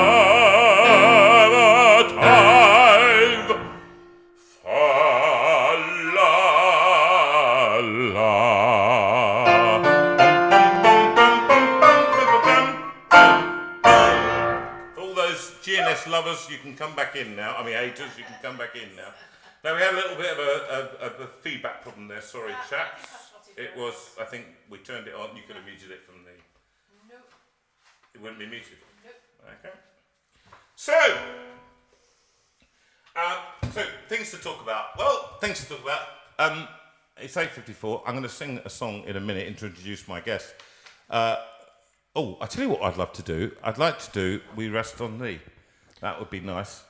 GNS lovers, you can come back in now. I mean, haters, you can come back in now. Now, we had a little bit of a feedback problem there. Sorry, chaps. It was, I think we turned it on. You could have muted it from the... Nope. It wouldn't be muted? Nope. Okay. So things to talk about. Well, things to talk about. It's 8:54. I'm going to sing a song in a minute to introduce my guest. I tell you what I'd love to do. I'd like to do We Rest on Thee. That would be nice.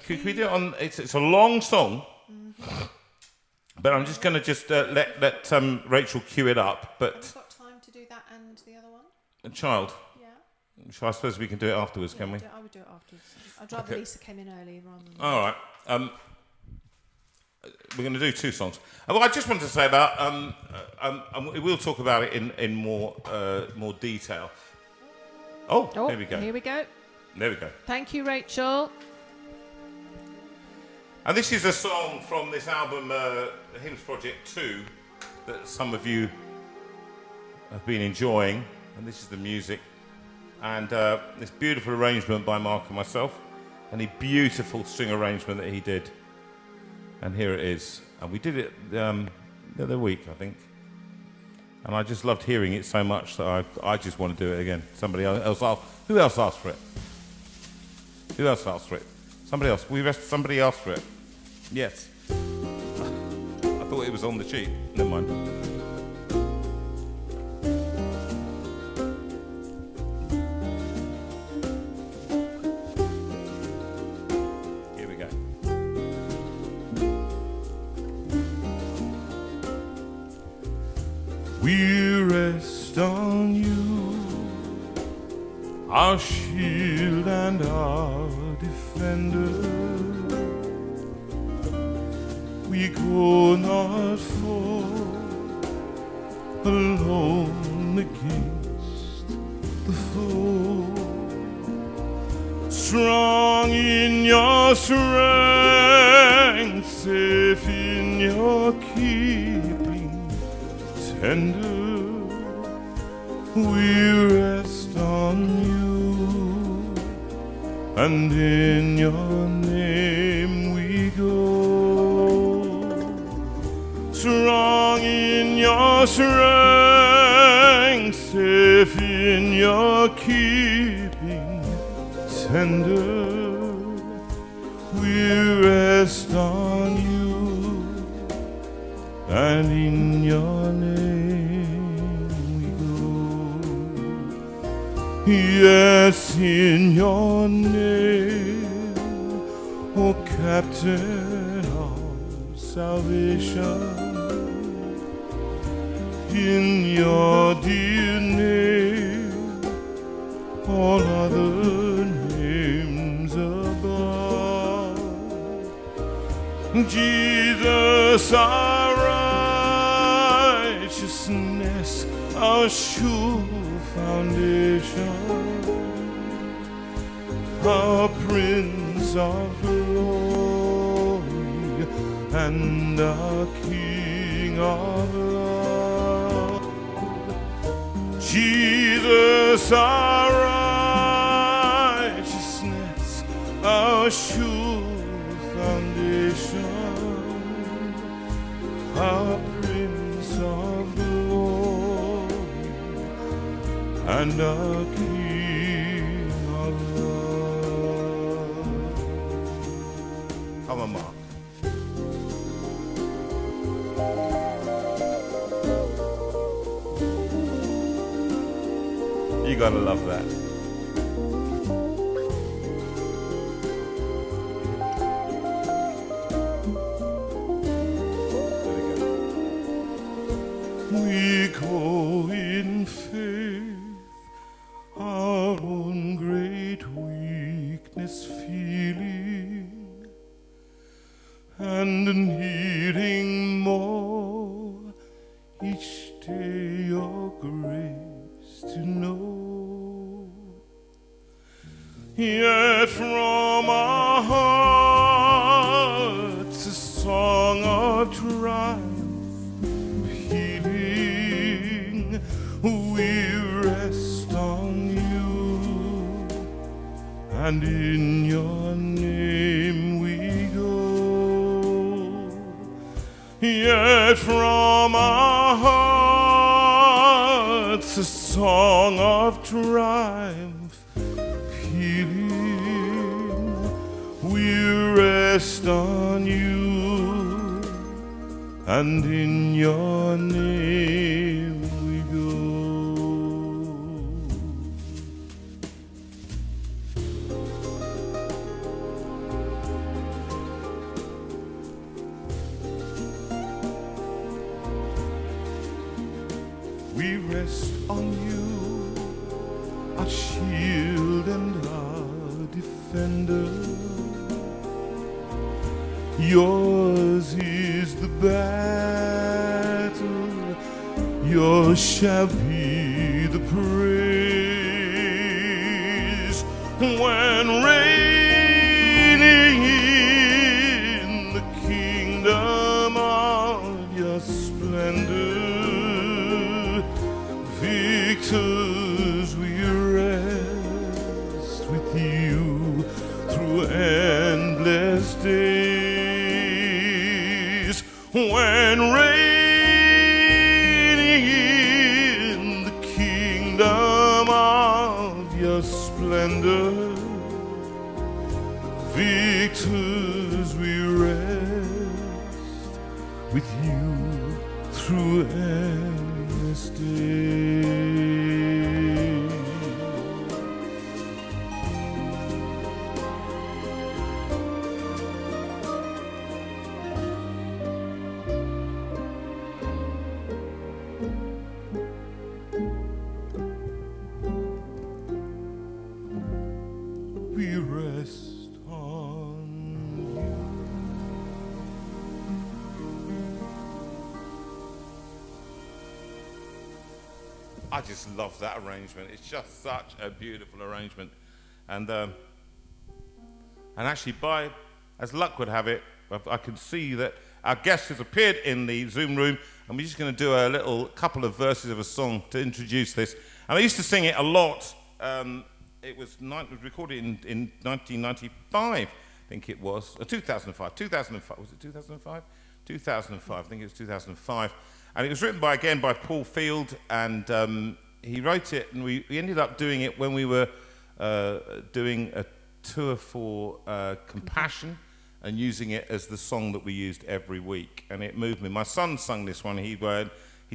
Could we do it on... It's a long song, but I'm just going to let Rachel cue it up. But have you got time to do that and the other one? A child. Yeah. I suppose we can do it afterwards, can we? I would do it afterwards. I'd rather Lisa came in early rather than... All right. We're going to do two songs. Well, I just wanted to say about... we'll talk about it in more detail. Oh, there we go. Here we go. There we go. Thank you, Rachel. And this is a song from this album, Hymns Project 2, that some of you have been enjoying. And this is the music. And this beautiful arrangement by Mark and myself. And a beautiful string arrangement that he did. And here it is. And we did it the other week, I think. And I just loved hearing it so much that I just want to do it again. Somebody else asked. Who else asked for it? Who else asked for it? Somebody else. Somebody asked for it. Yes. I thought it was on the sheet. Never mind. Here we go. We rest on you, our shield and our defender. we go not far alone against the foe. Strong in your strength, safe in your keeping, tender, we rest on you, and in your name we go. Strong in your strength, safe in your keeping, tender, we rest on you, and in your name we go. Yes, in your name, O Captain of salvation, in your dear name, all other names above. Jesus, our righteousness, our sure foundation, our Prince of glory, and our King of love. Jesus, our righteousness, our sure foundation, our Prince of glory, and our King of love. Come on, Mark. You gotta love that. We go in faith, our own great weakness feeling, and needing more each day your grace to know. Yet from our hearts a song of triumph healing, we rest on you, and in your name we go. Yet from our hearts a song of triumph healing, we rest on you, and in your name we go. We rest on you, our shield and our defender. Yours is the battle, yours shall be the praise, when reigning in the kingdom of your splendor. Victors, we rest with you through endless days, when reigning in the kingdom of your splendor. Victors, we rest with you through endless days. We rest on you. I just love that arrangement. It's just such a beautiful arrangement. And actually, as luck would have it, I can see that our guest has appeared in the Zoom room, and we're just going to do a couple of verses of a song to introduce this. And I used to sing it a lot. It was recorded in 1995, I think it was, 2005. 2005, was it 2005? 2005, I think it was 2005. And it was written by Paul Field, and he wrote it, and we ended up doing it when we were doing a tour for Compassion, and using it as the song that we used every week, and it moved me. My son sung this one. He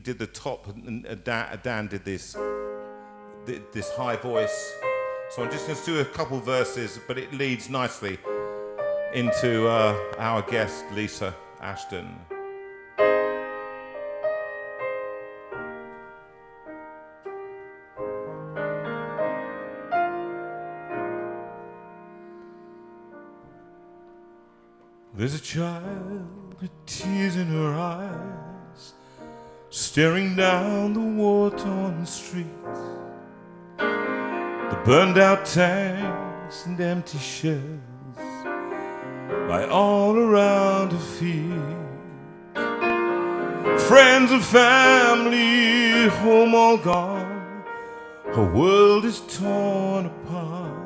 did the top, and Dan did this high voice. So I'm just going to do a couple verses, but it leads nicely into our guest, Lisa Ashton. There's a child with tears in her eyes, staring down the war-torn street. The burned out tanks and empty shells lie all around her feet. Friends and family, home all gone, her world is torn apart.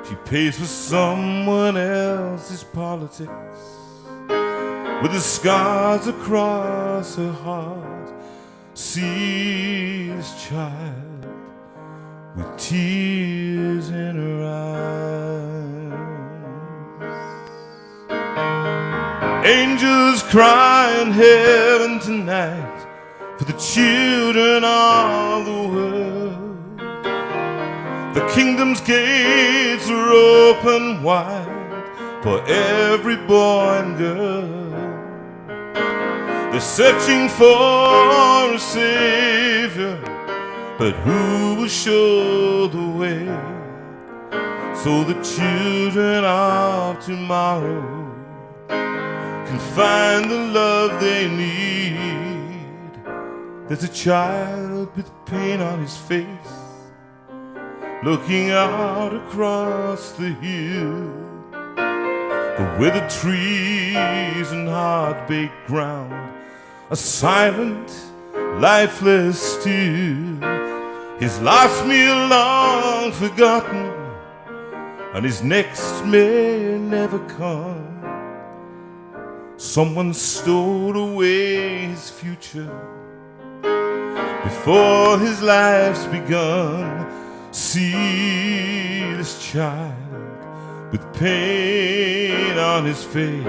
She pays for someone else's politics, with the scars across her heart. See this child with tears in her eyes. Angels cry in heaven tonight for the children of the world. The kingdom's gates are open wide for every boy and girl. They're searching for a savior, but who will show the way, so the children of tomorrow can find the love they need? There's a child with pain on his face, looking out across the hill. The withered trees and hard-baked ground are silent, lifeless still. His last meal long forgotten, and his next may never come. Someone stole away his future before his life's begun. See this child with pain on his face.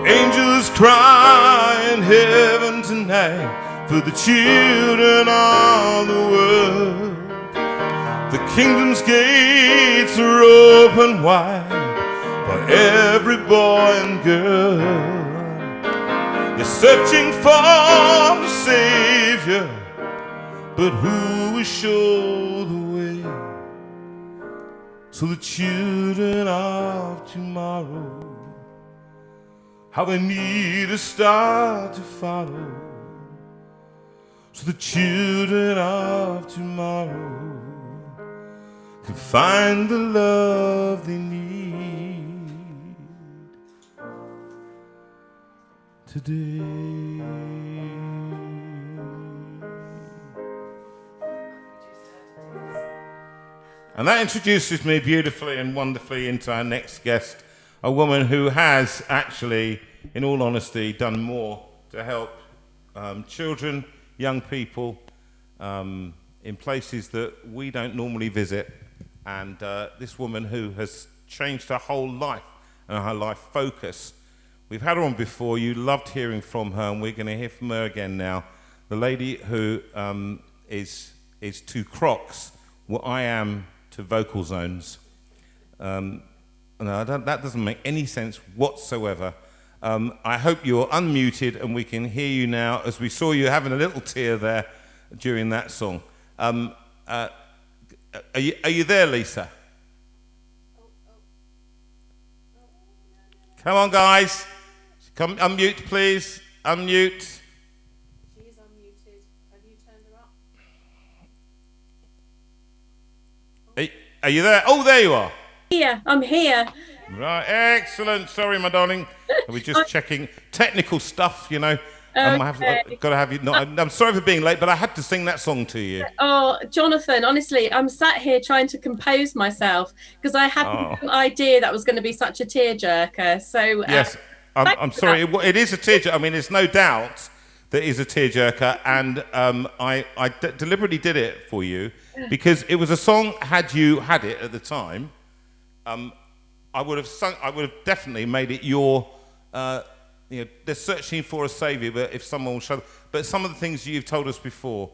Angels cry in heaven tonight for the children of the world. The kingdom's gates are open wide for every boy and girl. They're searching for a savior, but who will show the way, so the children of tomorrow, how they need a star to follow, so the children of tomorrow can find the love they need today. And that introduces me beautifully and wonderfully into our next guest, a woman who has actually, in all honesty, done more to help children, young people, in places that we don't normally visit. And this woman who has changed her whole life and her life focus. We've had her on before. You loved hearing from her, and we're going to hear from her again now. The lady who is to Crocs what I am to vocal zones. No, that doesn't make any sense whatsoever. I hope you're unmuted and we can hear you now, as we saw you having a little tear there during that song. Are you there, Lisa? Come on, guys. Come unmute, please. unmute. She is unmuted. Have you turned her up? Are you there? Oh, there you are. I'm here. Right, excellent. Sorry, my darling. We're just checking technical stuff, you know. I've got to have you. No, I'm sorry for being late, but I had to sing that song to you. Oh, Jonathan, honestly, I'm sat here trying to compose myself because I had no idea that was going to be such a tearjerker. So yes, I'm sorry. It is a tearjerker. I mean, there's no doubt that it is a tearjerker, and I deliberately did it for you because it was a song. Had you had it at the time, I would have definitely made it your. They're searching for a saviour, but if someone will show. But some of the things you've told us before,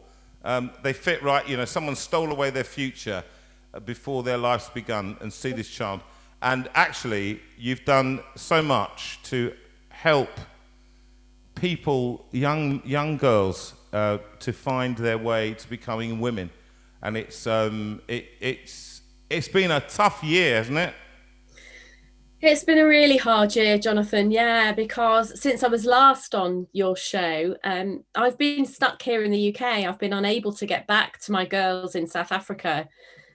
they fit right. You know, someone stole away their future before their life's begun, and see this child. And actually, you've done so much to help people, young girls, to find their way to becoming women. And it's been a tough year, hasn't it? It's been a really hard year, Jonathan. Yeah, because since I was last on your show, I've been stuck here in the UK. I've been unable to get back to my girls in South Africa.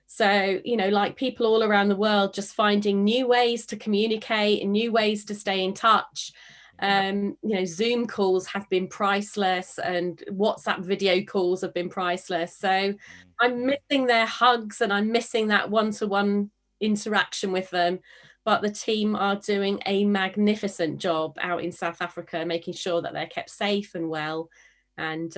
So, you know, like people all around the world, just finding new ways to communicate and new ways to stay in touch. You know, Zoom calls have been priceless and WhatsApp video calls have been priceless. So I'm missing their hugs and I'm missing that one-to-one interaction with them. But the team are doing a magnificent job out in South Africa, making sure that they're kept safe and well. And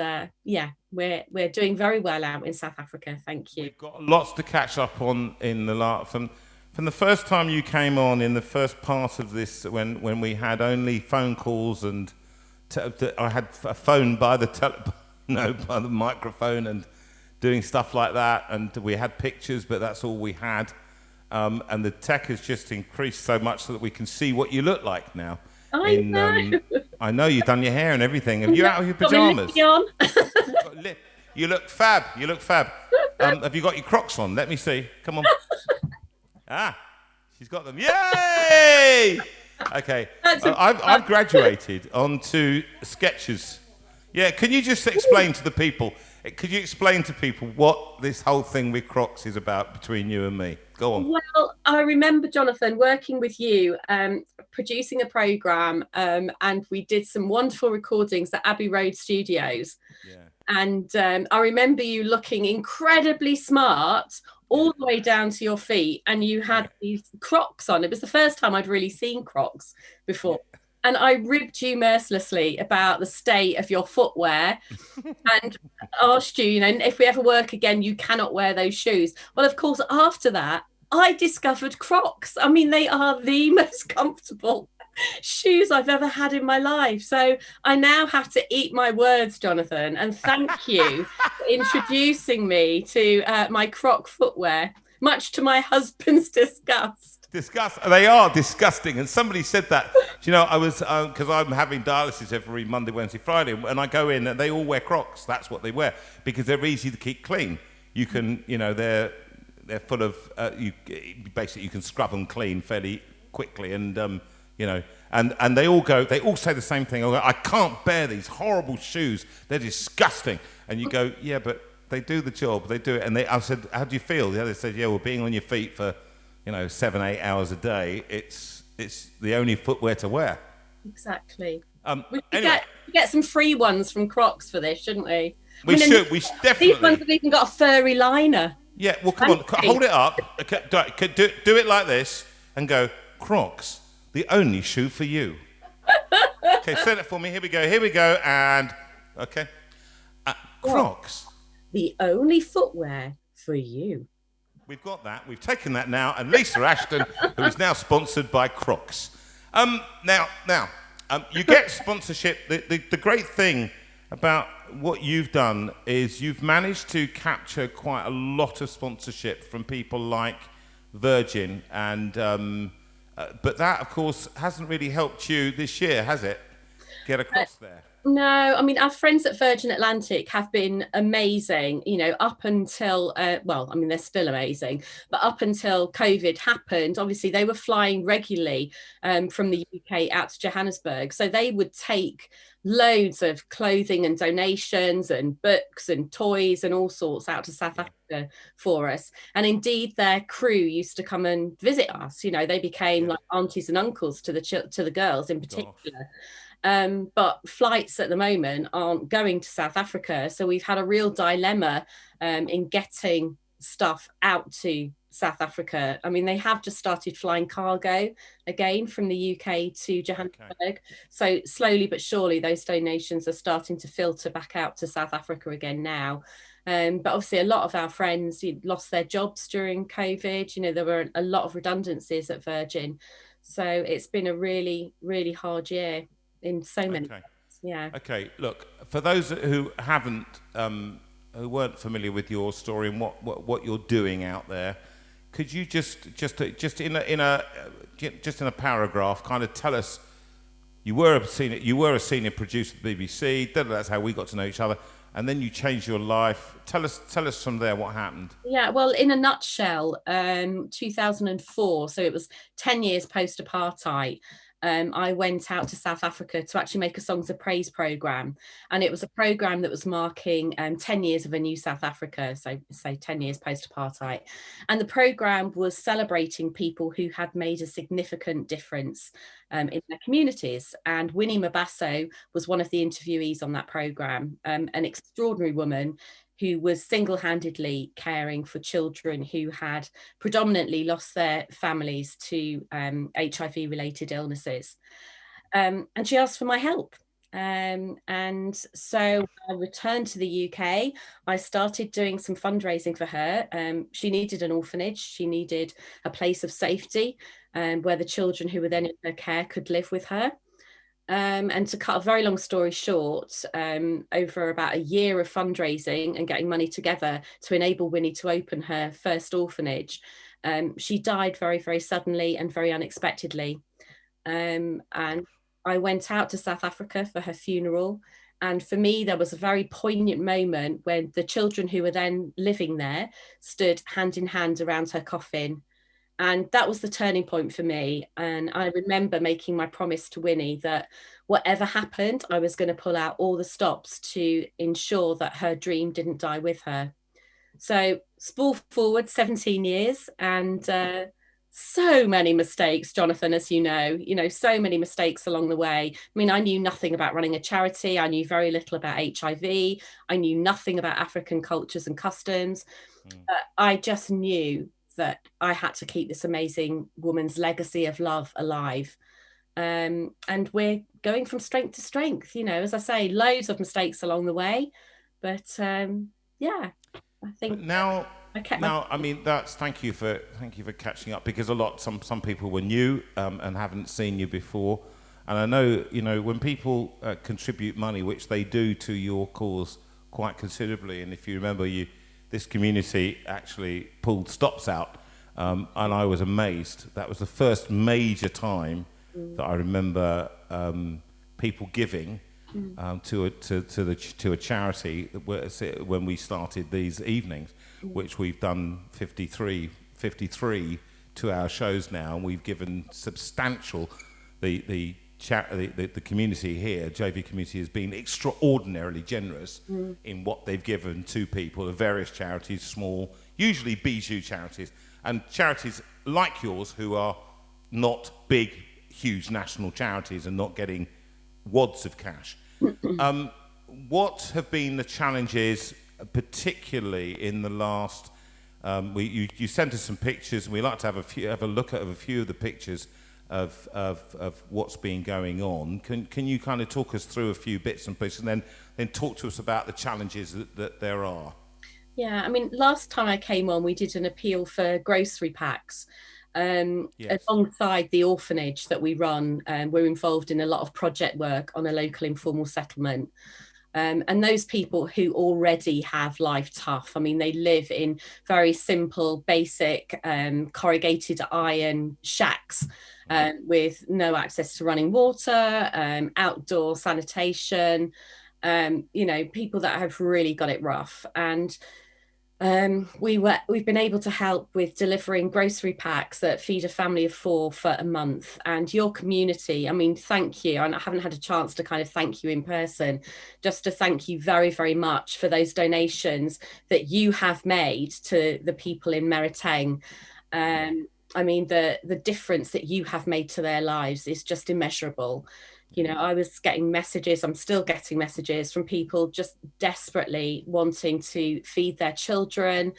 we're doing very well out in South Africa. Thank you. We've got lots to catch up on in the from the first time you came on in the first part of this, when we had only phone calls and I had a phone by the by the microphone and doing stuff like that, and we had pictures, but that's all we had. And the tech has just increased so much so that we can see what you look like now. I know. I know you've done your hair and everything. Are you out of your pajamas? You look fab. You look fab. Have you got your Crocs on? Let me see. Come on. She's got them. Yay! Okay. I've graduated onto Skechers. Yeah. Can you just explain to the people? Could you explain to people what this whole thing with Crocs is about between you and me? Go on. Well, I remember, Jonathan, working with you, producing a programme, and we did some wonderful recordings at Abbey Road Studios. Yeah. And I remember you looking incredibly smart all the way down to your feet, and you had these Crocs on. It was the first time I'd really seen Crocs before. Yeah. And I ribbed you mercilessly about the state of your footwear and asked you, you know, if we ever work again, you cannot wear those shoes. Well, of course, after that, I discovered Crocs. I mean, they are the most comfortable shoes I've ever had in my life. So I now have to eat my words, Jonathan, and thank you for introducing me to my Croc footwear, much to my husband's disgust. They are disgusting. And somebody said that. You know, I was, because I'm having dialysis every Monday, Wednesday, Friday, and I go in and they all wear Crocs. That's what they wear because they're easy to keep clean. You can, you know, they're full of, basically you can scrub them clean fairly quickly. And, you know, and they all say the same thing. I can't bear these horrible shoes. They're disgusting. And you go, yeah, but they do the job. They do it. And I said, how do you feel? Yeah, they said, yeah, well, being on your feet for, 7-8 hours a day, it's the only footwear to wear. Exactly. We get some free ones from Crocs for this, shouldn't we? We should definitely. These ones have even got a furry liner. Yeah, well, come on, hold it up. Okay, do it like this and go, Crocs, the only shoe for you. Okay, say it for me. Here we go, and okay. Crocs, the only footwear for you. We've got that. We've taken that now. And Lisa Ashton, who is now sponsored by Crocs. Now, you get sponsorship. The great thing about what you've done is you've managed to capture quite a lot of sponsorship from people like Virgin. And but that, of course, hasn't really helped you this year, has it? Get across there. No, I mean, our friends at Virgin Atlantic have been amazing, you know, up until, well, I mean, they're still amazing, but up until COVID happened, obviously they were flying regularly from the UK out to Johannesburg. So they would take loads of clothing and donations and books and toys and all sorts out to South Africa for us. And indeed, their crew used to come and visit us. You know, they became like aunties and uncles to the girls in particular. But flights at the moment aren't going to South Africa. So we've had a real dilemma in getting stuff out to South Africa. I mean, they have just started flying cargo again from the UK to Johannesburg. Okay. So slowly but surely, those donations are starting to filter back out to South Africa again now. But obviously, a lot of our friends lost their jobs during COVID. You know, there were a lot of redundancies at Virgin. So it's been a really, really hard year in so many ways. Yeah. Okay, look, for those who haven't, who weren't familiar with your story and what you're doing out there, could you just in a paragraph kind of tell us, you were a senior producer at the BBC, that's how we got to know each other, and then you changed your life. Tell us from there what happened. Yeah, well, in a nutshell, 2004, so it was 10 years post-apartheid. I went out to South Africa to actually make a Songs of Praise programme. And it was a programme that was marking 10 years of a new South Africa, so 10 years post-apartheid. And the programme was celebrating people who had made a significant difference in their communities. And Winnie Mabaso was one of the interviewees on that programme, an extraordinary woman who was single-handedly caring for children who had predominantly lost their families to HIV-related illnesses. And she asked for my help. And so I returned to the UK. I started doing some fundraising for her. She needed an orphanage. She needed a place of safety where the children who were then in her care could live with her. And to cut a very long story short, over about a year of fundraising and getting money together to enable Winnie to open her first orphanage, she died very, very suddenly and very unexpectedly. And I went out to South Africa for her funeral. And for me, there was a very poignant moment when the children who were then living there stood hand in hand around her coffin. And that was the turning point for me. And I remember making my promise to Winnie that whatever happened, I was going to pull out all the stops to ensure that her dream didn't die with her. So spool forward 17 years and so many mistakes, Jonathan, as you know, so many mistakes along the way. I mean, I knew nothing about running a charity. I knew very little about HIV. I knew nothing about African cultures and customs. I just knew that I had to keep this amazing woman's legacy of love alive. And we're going from strength to strength, as I say, loads of mistakes along the way. But yeah, I think now, I mean, thank you for catching up, because some people were new and haven't seen you before. And I know, when people contribute money, which they do to your cause quite considerably, and if you remember, this community actually pulled stops out, and I was amazed. That was the first major time that I remember people giving to a charity when we started these evenings, which we've done 53 2-hour shows now, and we've given substantial. The community here, JV community, has been extraordinarily generous in what they've given to people of various charities, small, usually bijou charities, and charities like yours who are not big, huge national charities and not getting wads of cash. What have been the challenges, particularly in the last? You sent us some pictures, and we like to have a look at a few of the pictures of what's been going on. Can you kind of talk us through a few bits and pieces, and then talk to us about the challenges that there are? Yeah, I mean, last time I came on, we did an appeal for grocery packs. Alongside the orphanage that we run, we're involved in a lot of project work on a local informal settlement. And those people who already have life tough, I mean, they live in very simple, basic corrugated iron shacks. with no access to running water, outdoor sanitation, people that have really got it rough. And we've been able to help with delivering grocery packs that feed a family of 4 for a month. And your community, I mean, thank you. And I haven't had a chance to kind of thank you in person, just to thank you very, very much for those donations that you have made to the people in Meriteng. I mean, the difference that you have made to their lives is just immeasurable. I was getting messages, I'm still getting messages from people just desperately wanting to feed their children.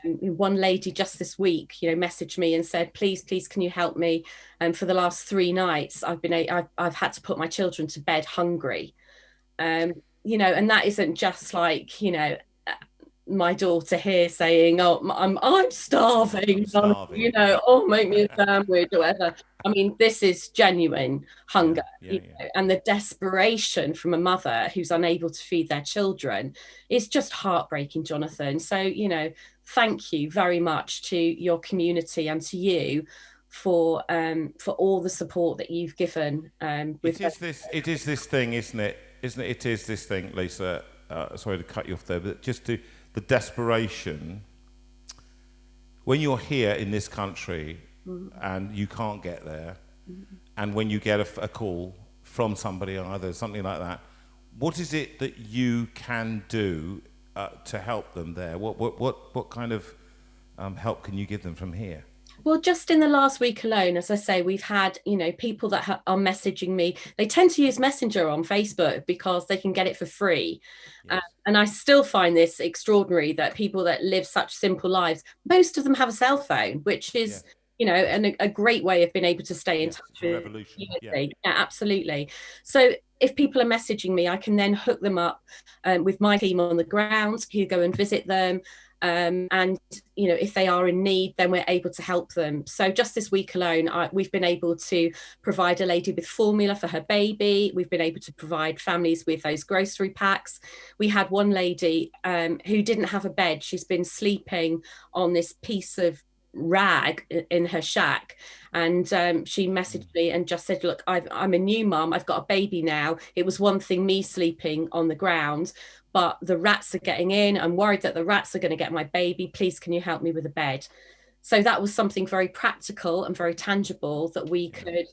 One lady just this week, messaged me and said, please, can you help me? And for the last 3 nights, I've had to put my children to bed hungry. And that isn't just like, my daughter here saying, oh, I'm starving, oh, make me a sandwich or whatever. I mean, this is genuine hunger, and the desperation from a mother who's unable to feed their children is just heartbreaking, Jonathan. So, thank you very much to your community and to you for all the support that you've given. It is this thing, isn't it? It is this thing, Lisa. Sorry to cut you off there, but just the desperation when you're here in this country and you can't get there, and when you get a call from somebody either, something like that, what is it that you can do to help them there? What kind of help can you give them from here? Well, just in the last week alone, as I say, we've had, people that are messaging me. They tend to use Messenger on Facebook because they can get it for free. Yes. And I still find this extraordinary that people that live such simple lives, most of them have a cell phone, which is, and a great way of being able to stay in touch with community. Yeah, absolutely. So if people are messaging me, I can then hook them up with my team on the ground who go and visit them. And, if they are in need, then we're able to help them. So just this week alone, we've been able to provide a lady with formula for her baby. We've been able to provide families with those grocery packs. We had one lady who didn't have a bed. She's been sleeping on this piece of rag in her shack, and she messaged me and just said, look, I'm a new mum, I've got a baby now. It was one thing me sleeping on the ground, but the rats are getting in. I'm worried that the rats are going to get my baby. Please, can you help me with a bed? So that was something very practical and very tangible that we could,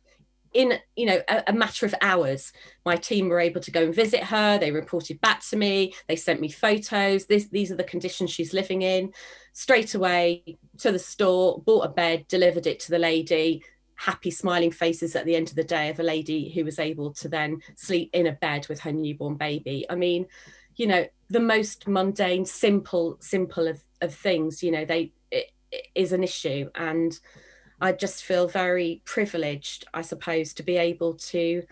in a matter of hours, my team were able to go and visit her. They reported back to me. They sent me photos. These are the conditions she's living in. Straight away to the store, bought a bed, delivered it to the lady. Happy smiling faces at the end of the day of a lady who was able to then sleep in a bed with her newborn baby. I mean, the most mundane, simple of things, it is an issue. And I just feel very privileged, I suppose, to be able to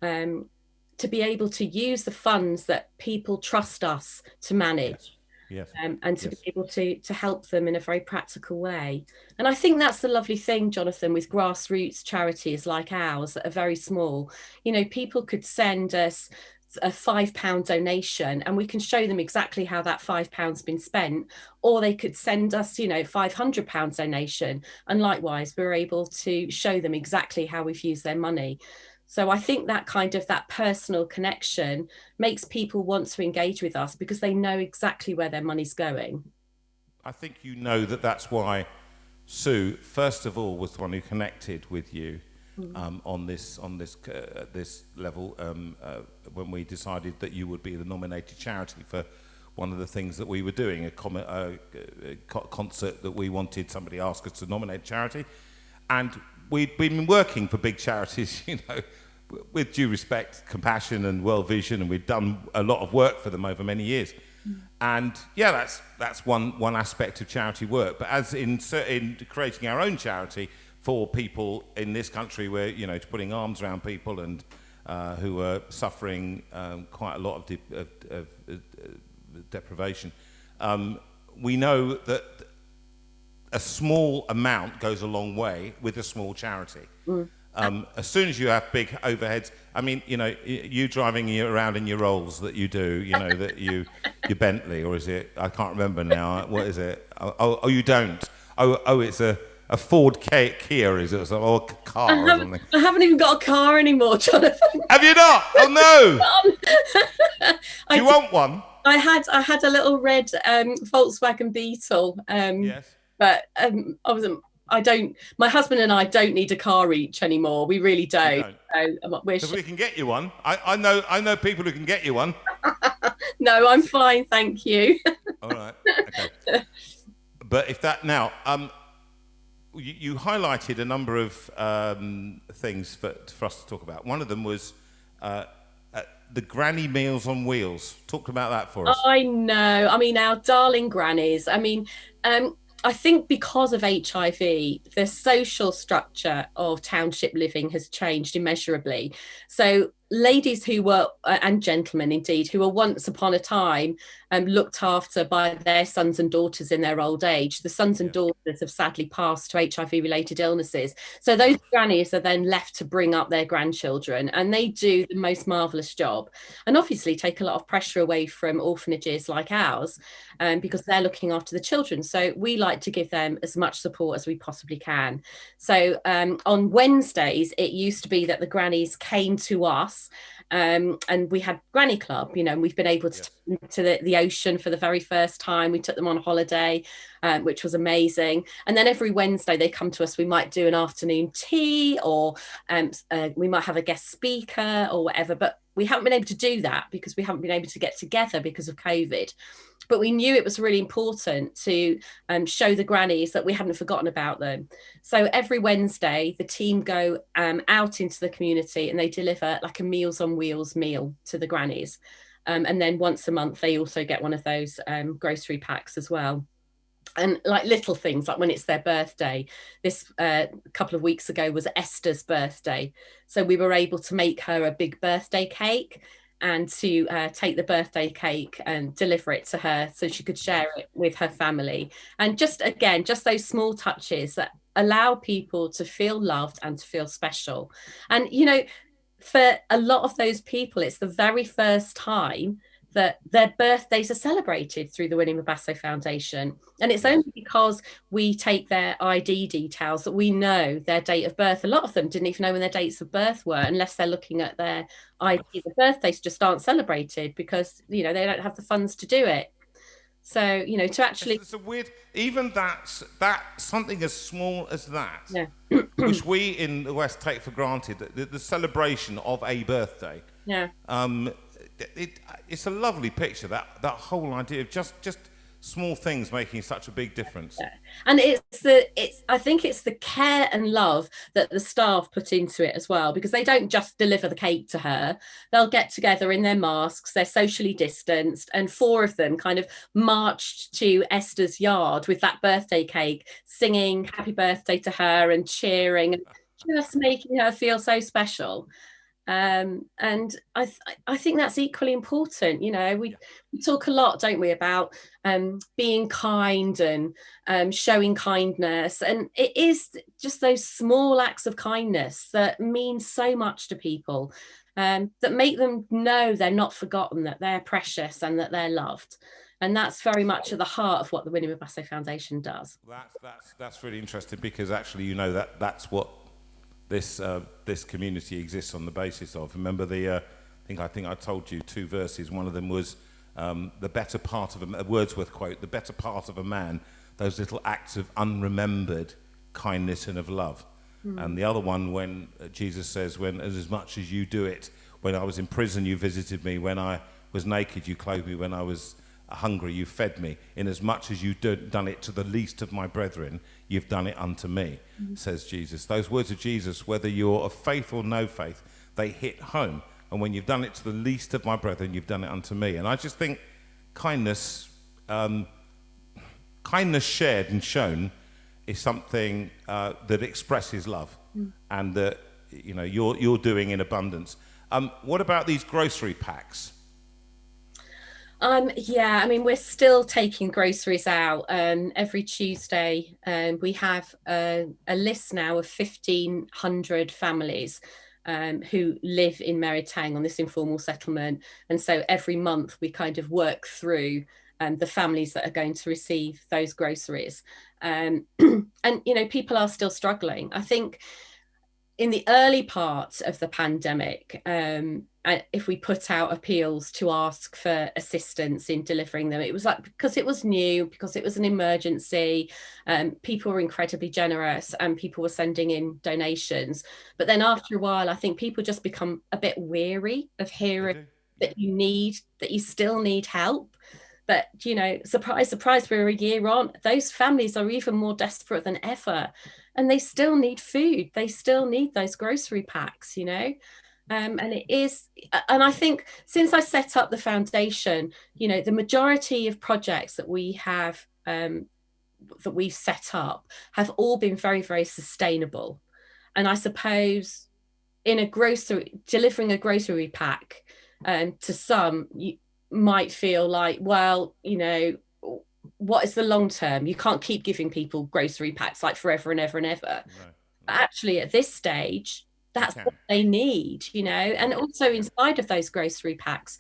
use the funds that people trust us to manage. Yes. And to be able to help them in a very practical way. And I think that's the lovely thing, Jonathan, with grassroots charities like ours that are very small. People could send us a £5 donation and we can show them exactly how that £5's been spent, or they could send us £500 donation, and likewise we're able to show them exactly how we've used their money. So I think that that personal connection makes people want to engage with us because they know exactly where their money's going. I think that's why Sue, first of all, was the one who connected with you on this level when we decided that you would be the nominated charity for one of the things that we were doing, a concert that we wanted. Somebody asked us to nominate charity, and we'd been working for big charities, with due respect, Compassion and World Vision, and we'd done a lot of work for them over many years. And that's one aspect of charity work. But as in creating our own charity for people in this country, where putting arms around people and who are suffering quite a lot of deprivation, we know that a small amount goes a long way with a small charity. As soon as you have big overheads, I mean, you driving around in your Rolls that you do, that your Bentley, or is it? I can't remember now. What is it? Oh, you don't. Oh, it's a a Ford Kia, is it, or a car or something? I haven't even got a car anymore, Jonathan. Have you not? Oh no! Do you want one? I had a little red Volkswagen Beetle, Yes. but I don't. My husband and I don't need a car each anymore. We really don't. So Because we can get you one. I know people who can get you one. No, I'm fine, thank you. All right. Okay. But if that now, you highlighted a number of things for us to talk about. One of them was the granny meals on wheels. Talk about that for us. I know. I mean, our darling grannies. I mean, I think because of HIV, the social structure of township living has changed immeasurably. So ladies who were, and gentlemen indeed, who were once upon a time looked after by their sons and daughters in their old age. The sons and daughters have sadly passed to HIV-related illnesses. So those grannies are then left to bring up their grandchildren, and they do the most marvellous job. And obviously take a lot of pressure away from orphanages like ours, because they're looking after the children. So we like to give them as much support as we possibly can. So on Wednesdays, it used to be that the grannies came to us, and we had Granny Club, and we've been able to take them to the ocean for the very first time. We took them on holiday, which was amazing. And then every Wednesday they come to us. We might do an afternoon tea, or we might have a guest speaker or whatever, but we haven't been able to do that because we haven't been able to get together because of COVID. But we knew it was really important to show the grannies that we hadn't forgotten about them. So every Wednesday, the team go out into the community and they deliver like a Meals on Wheels meal to the grannies. And then once a month, they also get one of those grocery packs as well. And like little things, like when it's their birthday, this couple of weeks ago was Esther's birthday. So we were able to make her a big birthday cake, and to take the birthday cake and deliver it to her so she could share it with her family. And just those small touches that allow people to feel loved and to feel special. And, for a lot of those people, it's the very first time that their birthdays are celebrated through the Winnie Mabasso Foundation. And it's only because we take their ID details that we know their date of birth. A lot of them didn't even know when their dates of birth were, unless they're looking at their ID. The birthdays just aren't celebrated because, they don't have the funds to do it. So, to actually... It's a weird... Even that something as small as that, which we in the West take for granted, the celebration of a birthday. Yeah. It's a lovely picture, that whole idea of just small things making such a big difference. Yeah. And I think it's the care and love that the staff put into it as well, because they don't just deliver the cake to her. They'll get together in their masks, they're socially distanced, and 4 of them kind of marched to Esther's yard with that birthday cake, singing happy birthday to her and cheering, and just making her feel so special. And I think that's equally important. We talk a lot, don't we, about being kind and showing kindness, and it is just those small acts of kindness that mean so much to people, that make them know they're not forgotten, that they're precious and that they're loved. And that's very much at the heart of what the Winnie Mabasso Foundation does. That's really interesting, because actually that's what this community exists on the basis of. Remember I think I told you 2 verses. One of them was the better part of a Wordsworth quote, the better part of a man, those little acts of unremembered kindness and of love. And the other one, when Jesus says, when as much as you do it, when I was in prison you visited me, when I was naked you clothed me, when I was hungry you fed me, in as much as you've done it to the least of my brethren, you've done it unto me, says Jesus. Those words of Jesus, whether you're of faith or no faith, they hit home. And when you've done it to the least of my brethren, you've done it unto me. And I just think kindness shared and shown is something that expresses love, and that you're doing in abundance. What about these grocery packs? We're still taking groceries out every Tuesday. We have a list now of 1,500 families who live in Meritang on this informal settlement. And so every month we kind of work through the families that are going to receive those groceries. And people are still struggling. I think in the early part of the pandemic, if we put out appeals to ask for assistance in delivering them, it was like, because it was new, because it was an emergency, people were incredibly generous and people were sending in donations. But then after a while, I think people just become a bit weary of hearing that you still need help. But, surprise, surprise, we're a year on. Those families are even more desperate than ever. And they still need food. They still need those grocery packs, and it is, and I think since I set up the foundation, the majority of projects that we have, that we've set up, have all been very, very sustainable. And I suppose delivering a grocery pack, to some, you might feel like, well, what is the long term? You can't keep giving people grocery packs like forever and ever and ever. No. Actually, at this stage, that's what they need, and also inside of those grocery packs,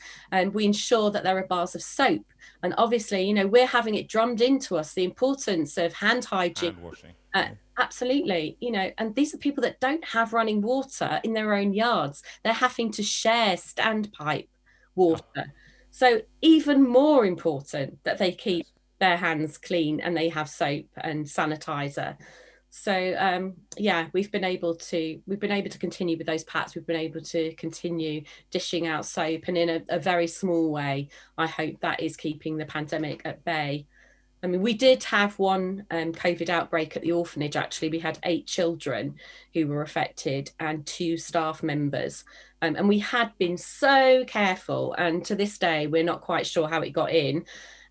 we ensure that there are bars of soap. And obviously, we're having it drummed into us, the importance of hand hygiene. Hand washing. Absolutely, and these are people that don't have running water in their own yards. They're having to share standpipe water. So even more important that they keep their hands clean and they have soap and sanitizer. So we've been able to continue with those packs. We've been able to continue dishing out soap, and in a very small way, I hope that is keeping the pandemic at bay. I mean, we did have one COVID outbreak at the orphanage. Actually, we had 8 children who were affected and 2 staff members. And we had been so careful. And to this day, we're not quite sure how it got in.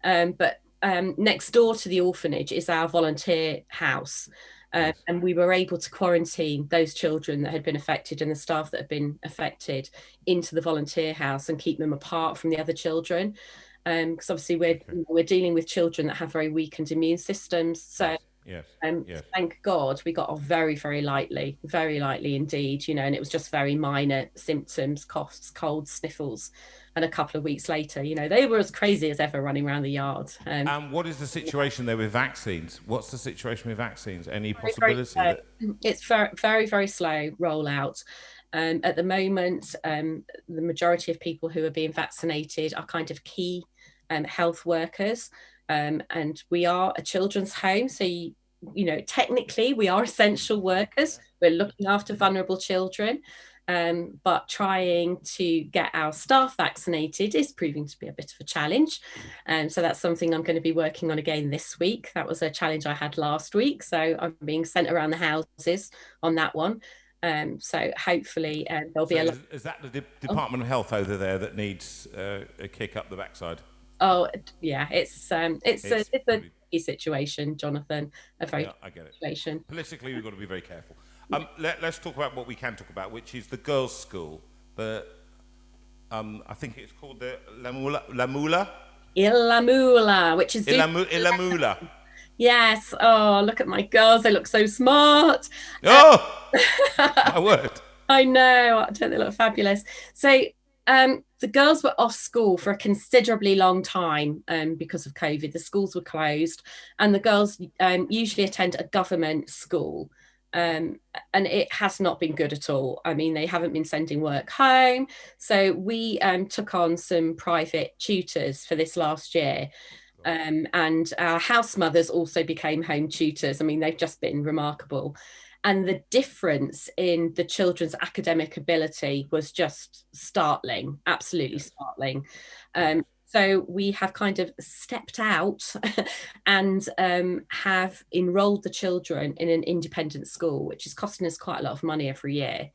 But next door to the orphanage is our volunteer house. And we were able to quarantine those children that had been affected and the staff that had been affected into the volunteer house and keep them apart from the other children. Because obviously we're dealing with children that have very weakened immune systems. So yes. Thank God we got off very, very lightly indeed, and it was just very minor symptoms, coughs, colds, sniffles. And a couple of weeks later, they were as crazy as ever running around the yard. And what is the situation there with vaccines? What's the situation with vaccines? Any possibility? It's very, very, very slow rollout. At the moment, the majority of people who are being vaccinated are kind of key health workers. And we are a children's home. So, technically we are essential workers. We're looking after vulnerable children. But trying to get our staff vaccinated is proving to be a bit of a challenge. So that's something I'm going to be working on again this week. That was a challenge I had last week. So I'm being sent around the houses on that one. So hopefully there'll be a lot. Is that the Department of Health over there that needs a kick up the backside? Oh yeah, it's a tricky situation, Jonathan. A very I get it. situation. Politically, we've got to be very careful. Let's talk about what we can talk about, which is the girls' school. But I think it's called the Ilamula, which is Ilamula. Yes. Oh, look at my girls. They look so smart. Oh, my word. I know. Don't they look fabulous? So the girls were off school for a considerably long time because of COVID. The schools were closed, and the girls usually attend a government school. And it has not been good at all. I mean, they haven't been sending work home. So we took on some private tutors for this last year. And our house mothers also became home tutors. I mean, they've just been remarkable. And the difference in the children's academic ability was just startling, absolutely startling. So we have kind of stepped out and have enrolled the children in an independent school, which is costing us quite a lot of money every year.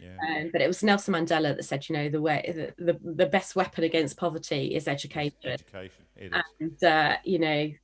Yeah. But it was Nelson Mandela that said, the best weapon against poverty is education. Education, it is. And,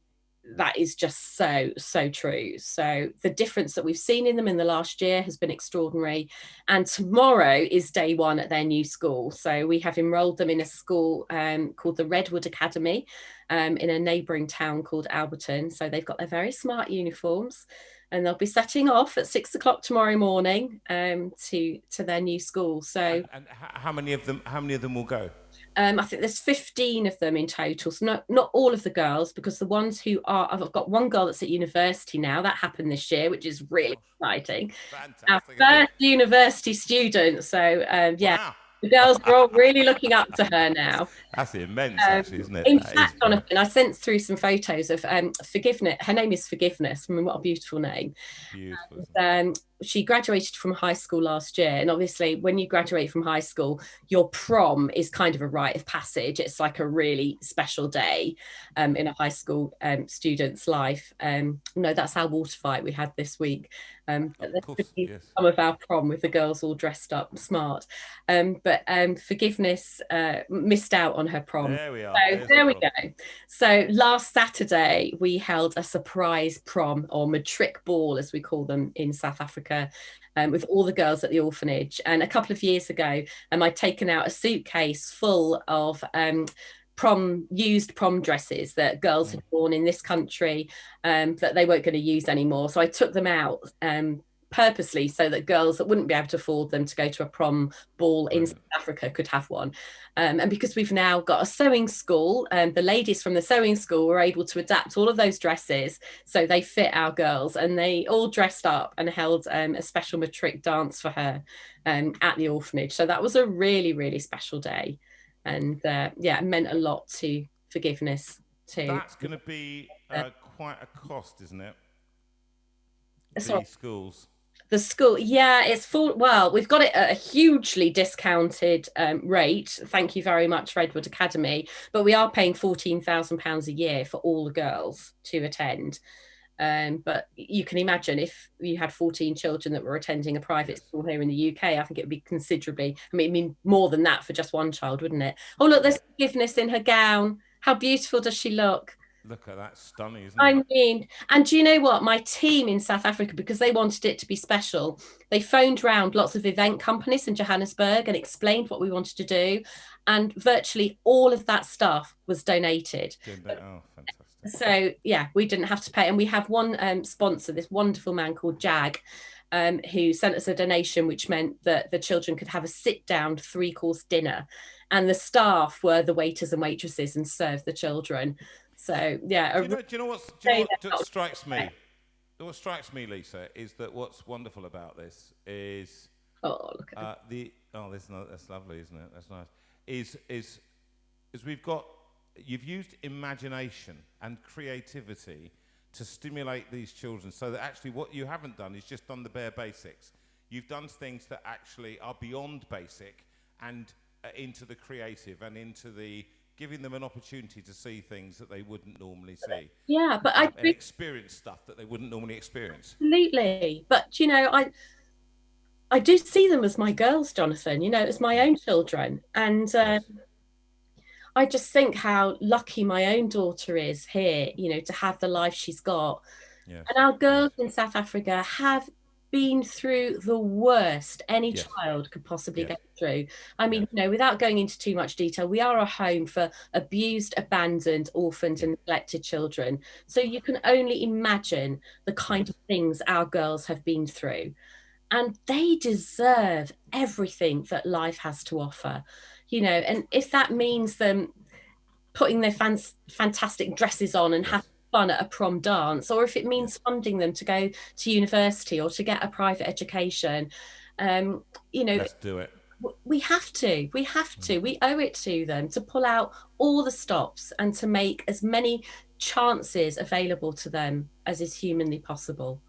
that is just so true. So the difference that we've seen in them in the last year has been extraordinary. And tomorrow is day one at their new school. So we have enrolled them in a school called the Redwood Academy in a neighbouring town called Alberton. So they've got their very smart uniforms. and they'll be setting off at 6 o'clock tomorrow morning to their new school. So, and how many of them will go? I think there's 15 of them in total. So not all of the girls, because the ones who are, I've got one girl that's at university now. That happened this year, which is really exciting. Fantastic. Our first university student. So Wow. the girls are all really looking up to her now. That's immense, actually, isn't it? In fact, Jonathan, I sent through some photos of Forgiveness. Her name is Forgiveness. I mean, what a beautiful name. Beautiful. And, she graduated from high school last year. And obviously, when you graduate from high school, your prom is kind of a rite of passage. It's like a really special day in a high school student's life. No, that's our water fight we had this week. Some of our prom with the girls all dressed up smart. But Forgiveness missed out on her prom. There we are. So there we go. So last Saturday, we held a surprise prom, or matric ball, as we call them in South Africa. With all the girls at the orphanage. And a couple of years ago, I'd taken out a suitcase full of used prom dresses that girls had worn in this country that they weren't going to use anymore. So I took them out purposely so that girls that wouldn't be able to afford them to go to a prom ball in South Africa could have one. And because we've now got a sewing school, the ladies from the sewing school were able to adapt all of those dresses so they fit our girls, and they all dressed up and held a special matric dance for her at the orphanage. So that was a really, really special day. And it meant a lot to Forgiveness too. That's going to be quite a cost, isn't it? Sorry. Schools. The school, it's full. Well, we've got it at a hugely discounted rate. Thank you very much, Redwood Academy. But we are paying £14,000 a year for all the girls to attend. But you can imagine if you had 14 children that were attending a private school here in the UK, I think it would be considerably, I mean more than that for just one child, wouldn't it? Oh, look, there's Forgiveness in her gown. How beautiful does she look? Look at that, stunning, isn't it? I mean, and do you know what? My team in South Africa, because they wanted it to be special, they phoned round lots of event companies in Johannesburg and explained what we wanted to do. And virtually all of that stuff was donated. Oh, fantastic. So, we didn't have to pay. And we have one sponsor, this wonderful man called Jag, who sent us a donation, which meant that the children could have a sit-down 3-course dinner. And the staff were the waiters and waitresses and served the children. So do you know what strikes me? What strikes me, Lisa, is that what's wonderful about this is look at that's lovely, isn't it? That's nice. Is you've used imagination and creativity to stimulate these children, so that actually what you haven't done is just done the bare basics. You've done things that actually are beyond basic and into the creative and into the giving them an opportunity to see things that they wouldn't normally see. Yeah, but and experience stuff that they wouldn't normally experience. Absolutely. But, I do see them as my girls, Jonathan, as my own children. And I just think how lucky my own daughter is here, to have the life she's got. Yes. And our girls in South Africa have been through the worst any child could possibly go through. I mean, without going into too much detail, we are a home for abused, abandoned, orphaned and neglected children. So you can only imagine the kind of things our girls have been through. And they deserve everything that life has to offer, and if that means them putting their fantastic dresses on and having fun at a prom dance, or if it means funding them to go to university or to get a private education, let's do it. We have to. We owe it to them to pull out all the stops and to make as many chances available to them as is humanly possible.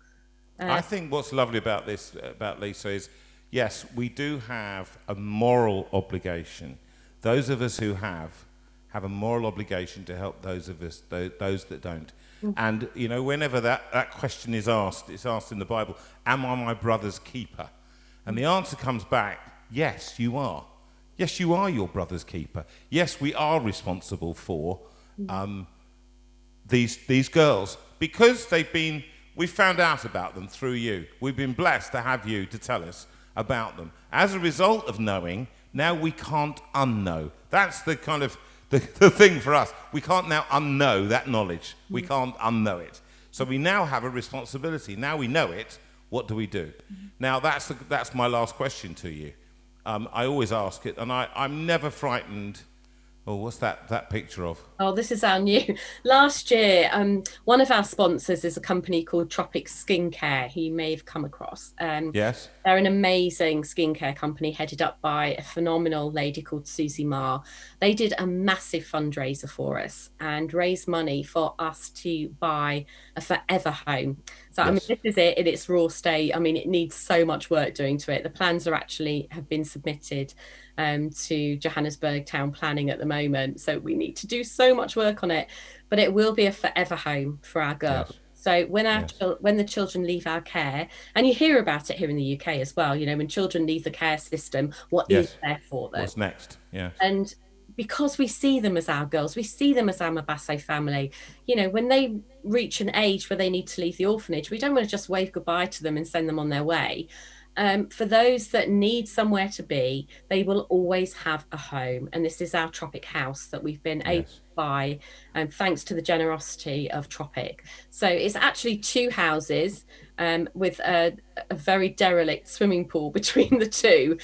I think what's lovely about this, about Lisa, is yes, we do have a moral obligation. Those of us who have a moral obligation to help those of us, those that don't. And, whenever that question is asked, it's asked in the Bible, am I my brother's keeper? And the answer comes back, yes, you are. Yes, you are your brother's keeper. Yes, we are responsible for these girls because we found out about them through you. We've been blessed to have you to tell us about them. As a result of knowing, now we can't unknow. That's the kind of the thing for us. We can't now unknow that knowledge. We can't unknow it. So we now have a responsibility. Now we know it. What do we do? Now that's my last question to you. I always ask it, and I'm never frightened. Oh, what's that picture of? Oh, this is our new. Last year, one of our sponsors is a company called Tropic Skincare, who you may have come across. Yes. They're an amazing skincare company headed up by a phenomenal lady called Susie Marr. They did a massive fundraiser for us and raised money for us to buy a forever home. So, Yes. I mean, this is it in its raw state. I mean, it needs so much work doing to it. The plans have been submitted to Johannesburg Town Planning at the moment. So we need to do so much work on it, but it will be a forever home for our girls. Yes. So when the children leave our care, and you hear about it here in the UK as well, you know, when children leave the care system, what is there for them? What's next? Yes. And because we see them as our girls, we see them as our Mabaso family, you know, when they reach an age where they need to leave the orphanage, we don't want to just wave goodbye to them and send them on their way. For those that need somewhere to be, they will always have a home. And this is our Tropic house that we've been able to buy, thanks to the generosity of Tropic. So it's actually 2 houses with a very derelict swimming pool between the 2.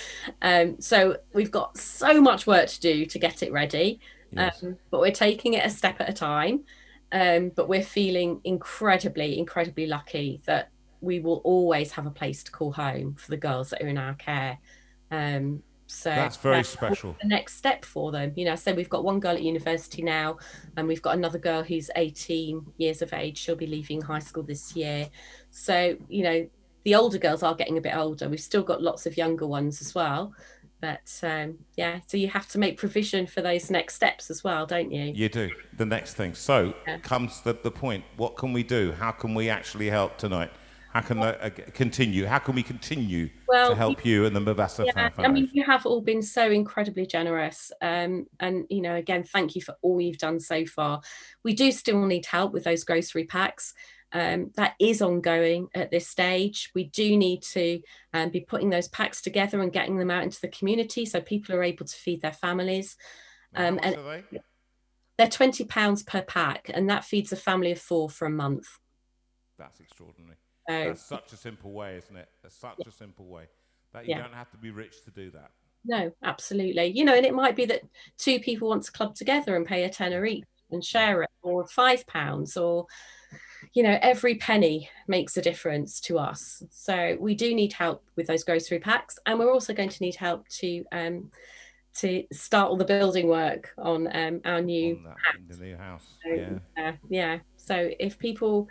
So we've got so much work to do to get it ready, but we're taking it a step at a time. But we're feeling incredibly, incredibly lucky that we will always have a place to call home for the girls that are in our care. So that's very special. The next step for them, you know, so we've got one girl at university now, and we've got another girl who's 18 years of age. She'll be leaving high school this year. So, you know, the older girls are getting a bit older. We've still got lots of younger ones as well. But so you have to make provision for those next steps as well, don't you? You do. The next thing. So comes the point. What can we do? How can we actually help tonight? How can continue? How can we continue to help you and the Mabasa Foundation? I mean, you have all been so incredibly generous. And, you know, again, thank you for all you've done so far. We do still need help with those grocery packs. That is ongoing at this stage. We do need to be putting those packs together and getting them out into the community so people are able to feed their families. How much are they? They're £20 per pack, and that feeds a family of 4 for a month. That's extraordinary. That's such a simple way, isn't it? That's such a simple way that you don't have to be rich to do that. No, absolutely. You know, and it might be that 2 people want to club together and pay a tenner each and share it, or £5, or, you know, every penny makes a difference to us. So we do need help with those grocery packs, and we're also going to need help to start all the building work on our new house. So, so if people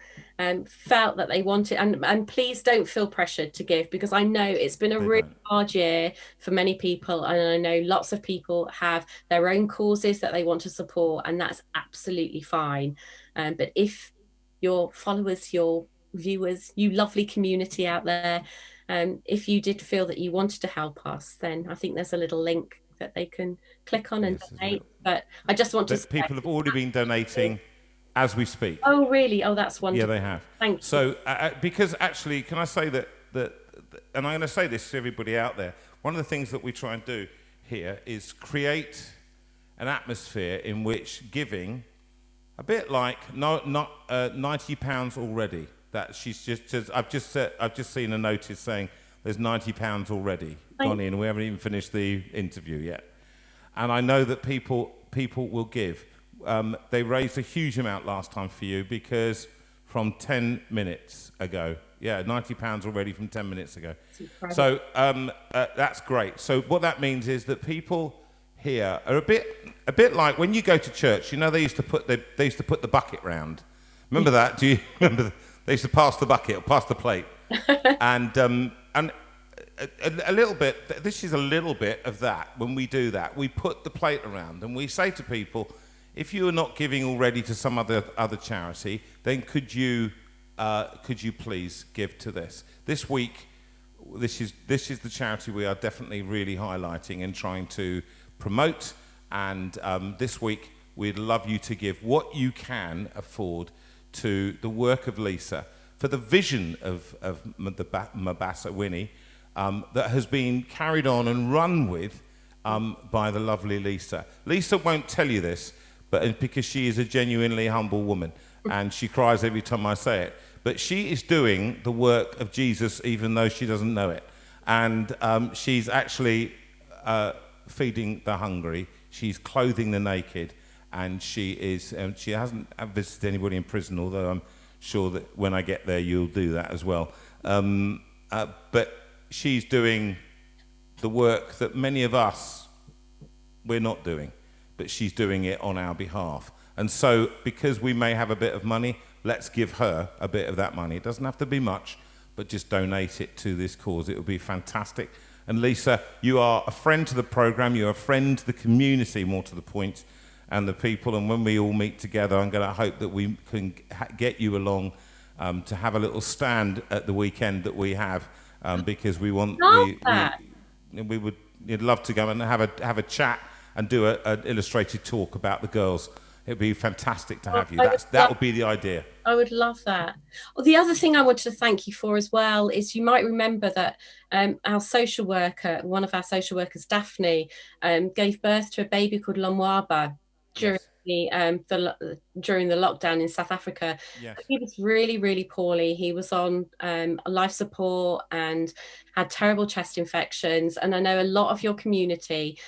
felt that they wanted, and please don't feel pressured to give, because I know it's been a really hard year for many people, and I know lots of people have their own causes that they want to support, and that's absolutely fine. But if your followers, your viewers, you lovely community out there, if you did feel that you wanted to help us, then I think there's a little link that they can click on and donate. But I just want to say, people have already been donating as we speak. Oh, really? Oh, that's wonderful. Yeah, they have. Thank you. So, because actually, can I say that, and I'm going to say this to everybody out there, one of the things that we try and do here is create an atmosphere in which giving, a bit like £90 already. That she's just I've just seen a notice saying there's £90 already gone in. We haven't even finished the interview yet, and I know that people will give. They raised a huge amount last time for you, because from 10 minutes ago, £90 already from 10 minutes ago. So that's great. So what that means is that people here are a bit like when you go to church. You know, they used to put the bucket round. Remember that? Do you remember? They used to pass the bucket or pass the plate, and a little bit. This is a little bit of that. When we do that, we put the plate around and we say to people, if you are not giving already to some other charity, then could you please give to this? This week, this is the charity we are definitely really highlighting and trying to promote. And this week, we'd love you to give what you can afford to the work of Lisa, for the vision of Mabasa Winnie, that has been carried on and run with by the lovely Lisa. Lisa won't tell you this, but because she is a genuinely humble woman. and she cries every time I say it. But she is doing the work of Jesus, even though she doesn't know it. And she's actually feeding the hungry. She's clothing the naked, and she hasn't visited anybody in prison, although I'm sure that when I get there, you'll do that as well. But she's doing the work that many of us, we're not doing, but she's doing it on our behalf. And so, because we may have a bit of money, let's give her a bit of that money. It doesn't have to be much, but just donate it to this cause. It would be fantastic. And Lisa, you are a friend to the program. You're a friend to the community, more to the point, and the people. And when we all meet together, I'm going to hope that we can get you along to have a little stand at the weekend that we have, because we want you'd love to go and have a chat and do an illustrated talk about the girls. It'd be fantastic to have you. That would be the idea. I would love that. Well, the other thing I wanted to thank you for as well is you might remember that our social worker, one of our social workers, Daphne, gave birth to a baby called Lomwaba during during the lockdown in South Africa. Yes. He was really, really poorly. He was on life support and had terrible chest infections. And I know a lot of your community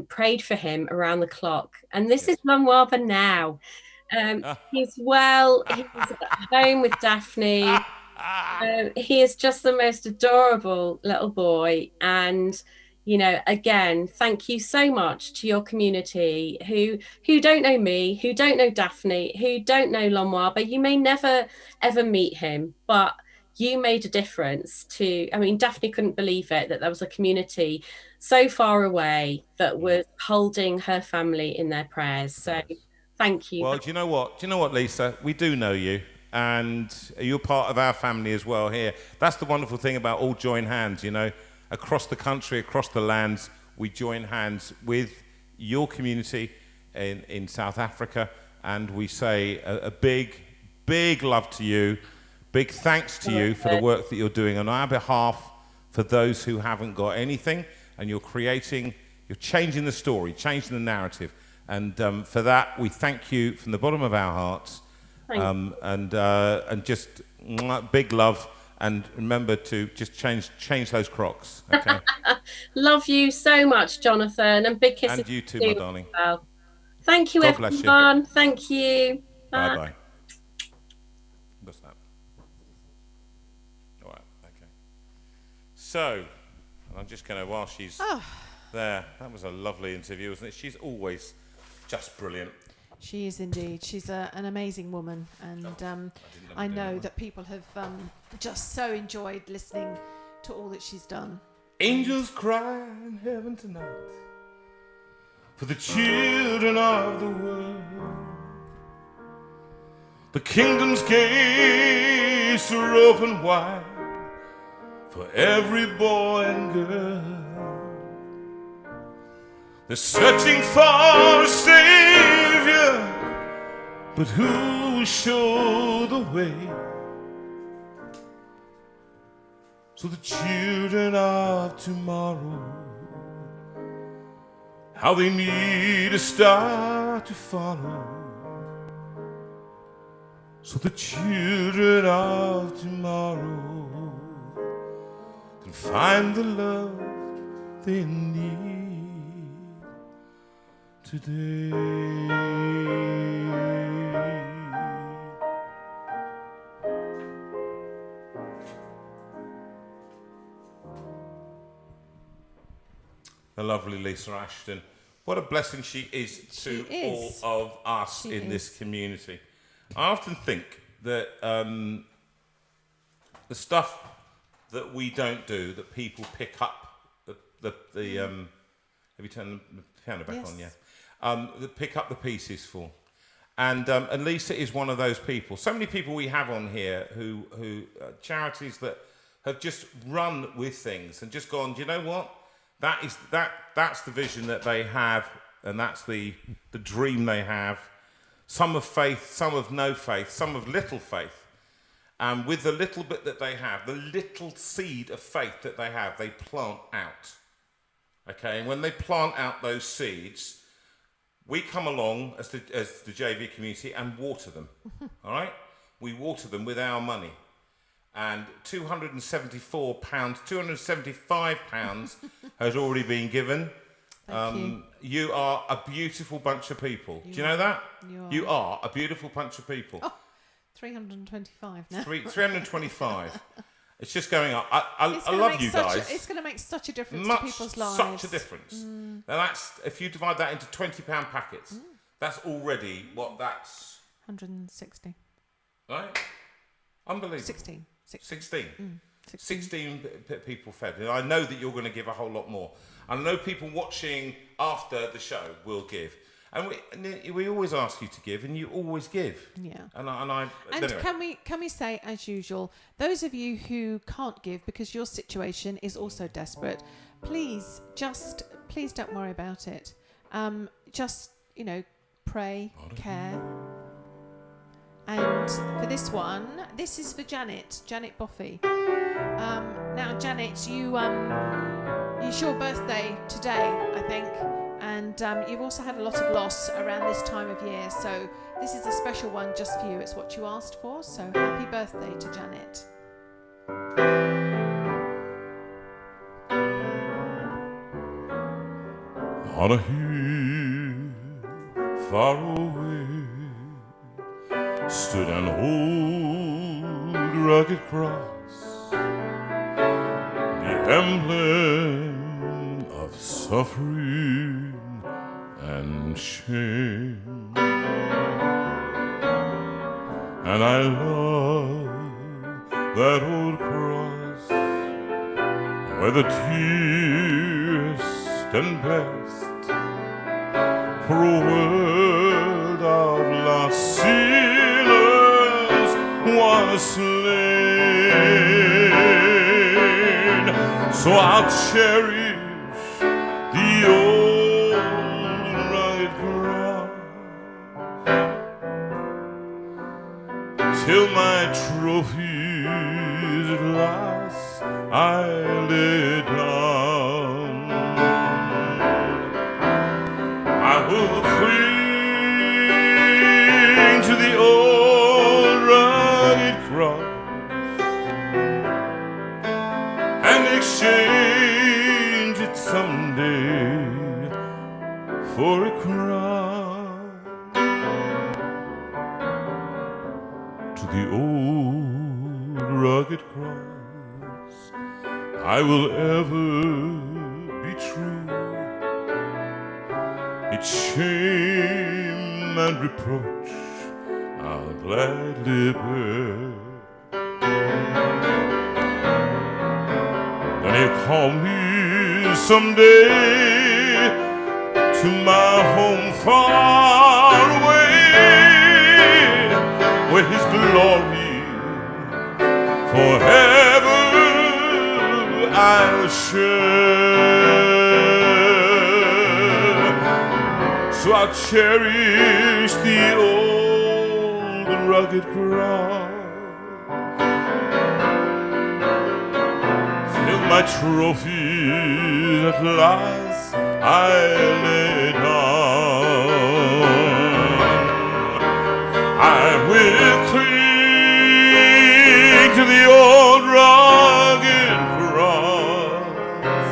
prayed for him around the clock. And this is Lomwaba now. He's well, he's at home with Daphne. He is just the most adorable little boy. And you know, again, thank you so much to your community who don't know me, who don't know Daphne, who don't know Lomwaba. You may never, ever meet him, but you made a difference to, I mean, Daphne couldn't believe it, that there was a community so far away that was holding her family in their prayers. So thank you. Well, do you know what, Lisa? We do know you, and you're part of our family as well here. That's the wonderful thing about all join hands, you know. Across the country, across the lands, we join hands with your community in South Africa, and we say a big, big love to you, big thanks to you for the work that you're doing on our behalf for those who haven't got anything, and you're changing the story, changing the narrative, and for that we thank you from the bottom of our hearts, and just big love. And remember to just change those Crocs, okay? Love you so much, Jonathan, and big kisses. And you too, my darling. Well. Thank you, God bless everyone. You. Thank you. Bye-bye. What's that? All right, okay. So, I'm just going to, while she's there, that was a lovely interview, wasn't it? She's always just brilliant. She is indeed. She's an amazing woman, and I know that people have just so enjoyed listening to all that she's done. Angels cry in heaven tonight for the children of the world. The kingdom's gates are open wide for every boy and girl. They're searching for a Savior, but who will show the way? So the children of tomorrow, how they need a star to follow. So the children of tomorrow can find the love they need today. The lovely Lisa Ashton. What a blessing she is to all of us in this community. I often think that the stuff that we don't do, that people pick up, have you turned the piano back on? Yeah. That pick up the pieces for. And Lisa is one of those people. So many people we have on here who charities that have just run with things and just gone, do you know what? That's the vision that they have, and that's the dream they have. Some of faith, some of no faith, some of little faith. And with the little bit that they have, the little seed of faith that they have, they plant out. Okay, and when they plant out those seeds, we come along as the JV community and water them. All right, we water them with our money, and £275 has already been given. Thank you. You are a beautiful bunch of people. Do you know that? You are a beautiful bunch of people. Oh, 325 now. 325. It's just going up. I love you guys. It's going to make such a difference to people's lives. Such a difference. Now that's, if you divide that into £20 packets, that's already that's 160. Right? Unbelievable. 16. 16 people fed. And I know that you're going to give a whole lot more. I know people watching after the show will give. And we always ask you to give, and you always give. Yeah. And anyway. Can we say, as usual, those of you who can't give because your situation is also desperate, please don't worry about it. Just pray, care. And for this one, this is for Janet Boffey. Now, Janet, it's your birthday today, I think. And you've also had a lot of loss around this time of year, so this is a special one just for you. It's what you asked for, so happy birthday to Janet. On a hill far away stood an old rugged cross, the emblem of suffering and shame. And I love that old cross where the tears stand best for a world of lost sinners was slain. So I'll cherish the old rugged cross till my trophies at last I lay down. I will cling to the old rugged cross and exchange it someday for a crown. To the old rugged cross I will ever be true. Its shame and reproach I'll gladly bear. Then he'll call me someday to my home far away, where his glory forever I'll share. So I'll cherish the old rugged cross till my trophies at last I lay down. I will cling to the old rugged cross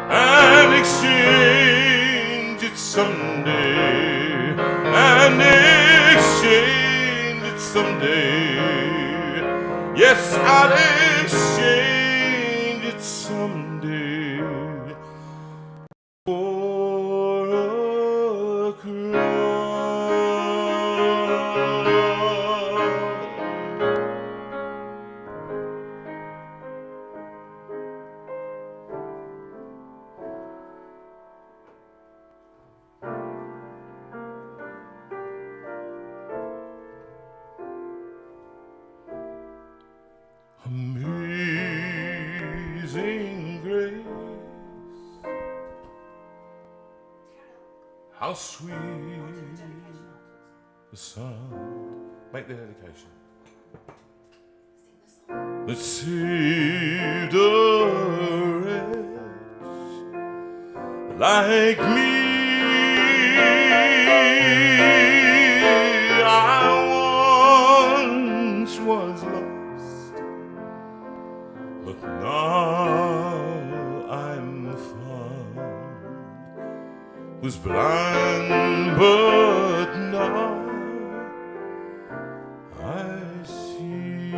and exchange it someday, and exchange it someday. Yes, I'll exchange it someday for a cross. Amazing grace, how sweet the sound. Make the dedication. That saved a wretch like me. was blind, but now I see.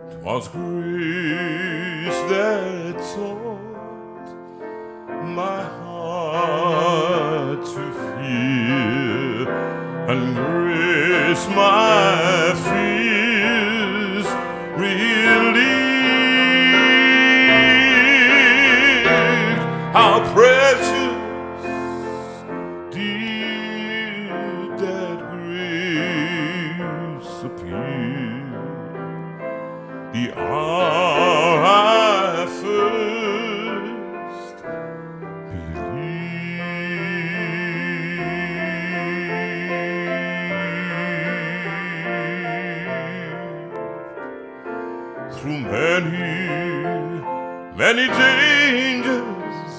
'Twas grace that taught my heart to fear, and grace my fears relieved. How precious did that grace appear the hour I first believed. Through many dangers,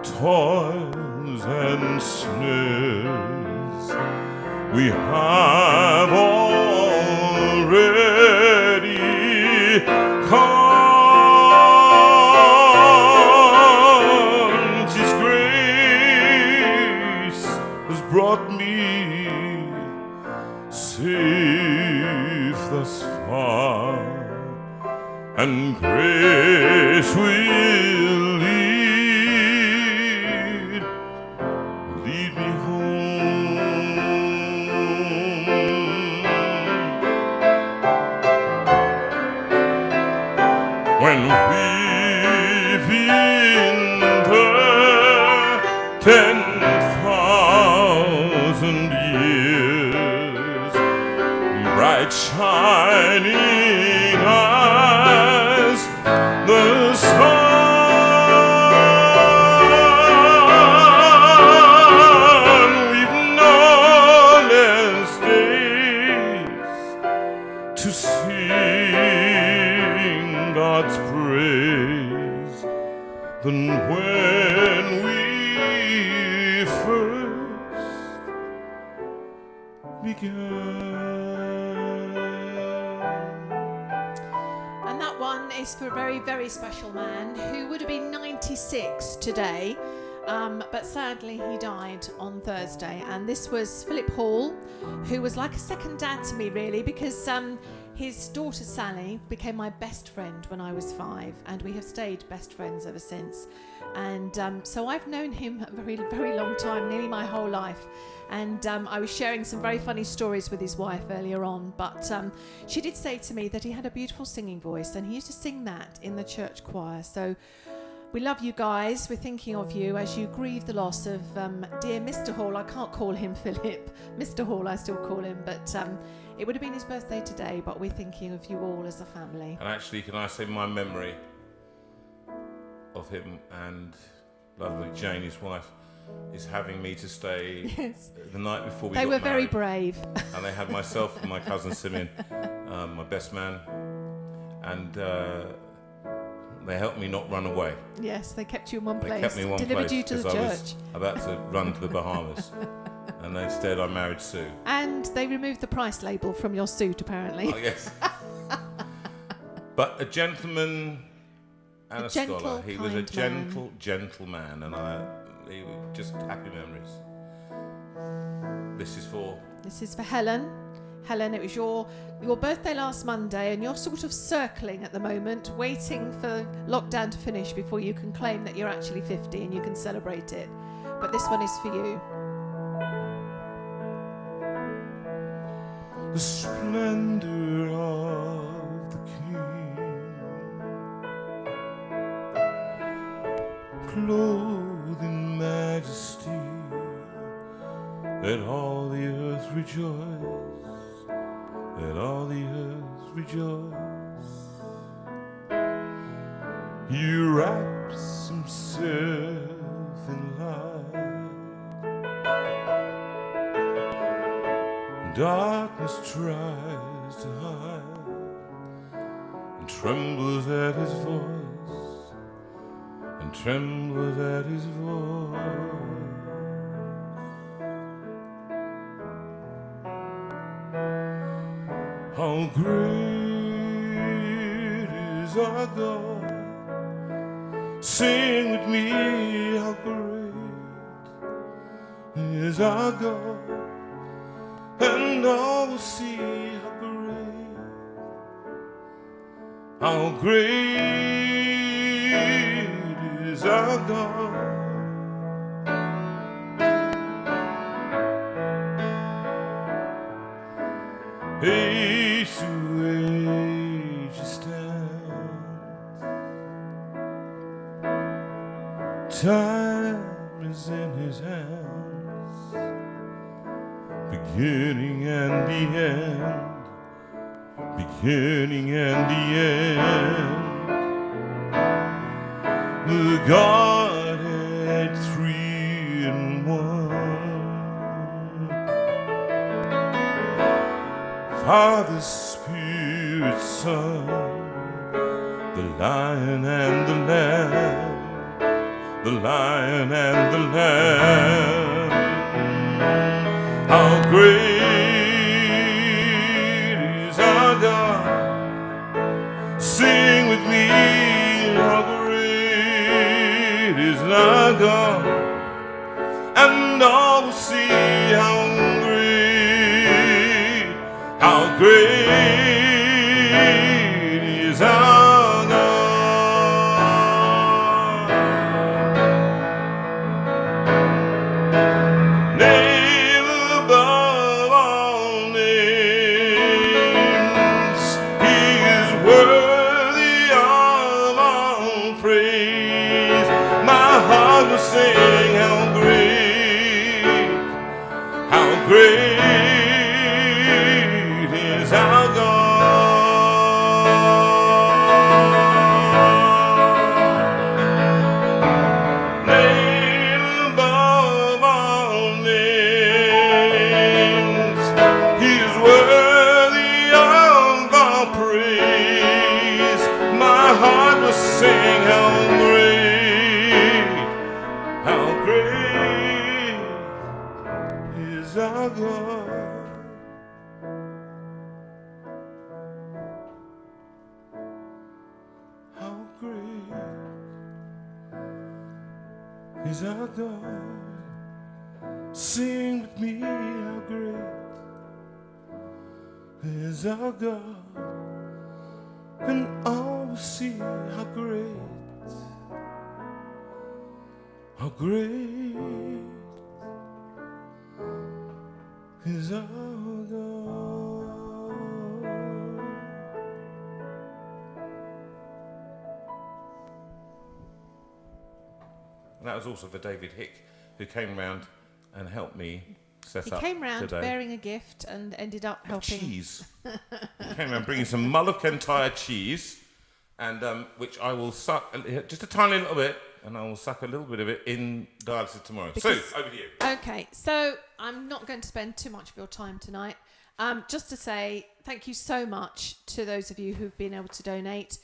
toils and snares, we have already come. 'Tis grace has brought me safe thus far, and grace will lead me home. When we've in the 10,000 years, bright shining eyes, the sun, we've no less days to sing God's praise than when we first began. And that one is for a very, very special man who would have been 96 today, but sadly he died on Thursday. And this was Philip Hall, who was like a second dad to me, really, because his daughter Sally became my best friend when I was 5, and we have stayed best friends ever since. And so I've known him a very, very long time, nearly my whole life. And I was sharing some very funny stories with his wife earlier on, but she did say to me that he had a beautiful singing voice, and he used to sing that in the church choir. So we love you guys. We're thinking of you as you grieve the loss of dear Mr. Hall. I can't call him Philip. Mr. Hall I still call him, but it would have been his birthday today, but we're thinking of you all as a family. And actually, can I say my memory of him and lovely Jane, his wife, is having me to stay Yes. the night before we They got were very married. brave. And they had myself and my cousin Simeon, my best man, and they helped me not run away. Yes, they kept you in one They place. kept me in one Delivered place you to the because I church. was about to run to the Bahamas, and instead I married Sue. And they removed the price label from your suit, apparently. Oh yes. But a gentleman and a gentle, scholar. He was a kind man. gentle man, and he was just happy memories. This is for Helen. Helen, it was your birthday last Monday, and you're sort of circling at the moment, waiting for lockdown to finish before you can claim that you're actually 50 and you can celebrate it. But this one is for you. the splendor of the King, clothed in majesty. Let all the earth rejoice, let all the earth rejoice. He wraps himself in light, darkness tries to hide, and trembles at his voice, and trembles at his voice. How great is our God. Sing with me, how great is our God, and all will see how great is our God. Age to age he stands, time is in his hands, beginning and the end, beginning and the end. The Godhead three in one, Father, Spirit, Son, the Lion and the Lamb, the Lion and the Lamb. How great is our God. Sing with me, how great is our God, and all will see how great is our God. Name above all names, he is worthy of all praise. My heart will sing how great is our God. Name above all names, he is worthy of all praise. My heart will sing how great is our God. How great is our God. Sing with me, how great is our God, and all will see how great is our God. And that was also for David Hick, who came round and helped me set up. He came round today. bearing a gift and ended up helping. Cheese. He came round bringing some Mull of Kintyre cheese, and which I will suck just a tiny little bit, and I will suck a little bit of it in dialysis tomorrow. Sue, over to you. Okay, so I'm not going to spend too much of your time tonight. Just to say thank you so much to those of you who've been able to donate.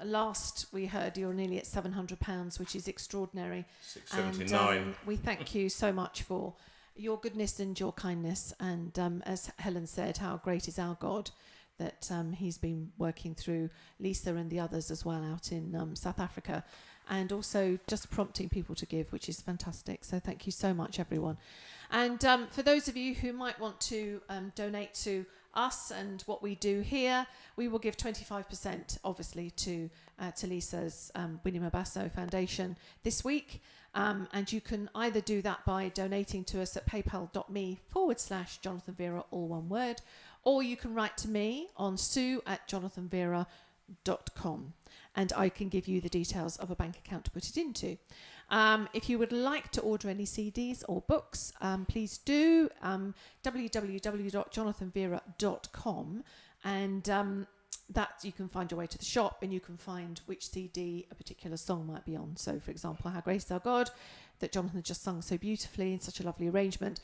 Last we heard you're nearly at £700, which is extraordinary. £679. And we thank you so much for your goodness and your kindness. And as Helen said, how great is our God, that he's been working through Lisa and the others as well out in South Africa, and also just prompting people to give, which is fantastic. So thank you so much, everyone. And for those of you who might want to donate to us and what we do here, we will give 25%, obviously, to Lisa's Winnie Mabasso Foundation this week. And you can either do that by donating to us at paypal.me/Jonathan Vera, all one word, or you can write to me on sue@jonathanvera.com, and I can give you the details of a bank account to put it into. If you would like to order any CDs or books, please do www.jonathanvera.com, and that you can find your way to the shop, and you can find which CD a particular song might be on. So, for example, How Great Is Our God, that Jonathan just sung so beautifully in such a lovely arrangement,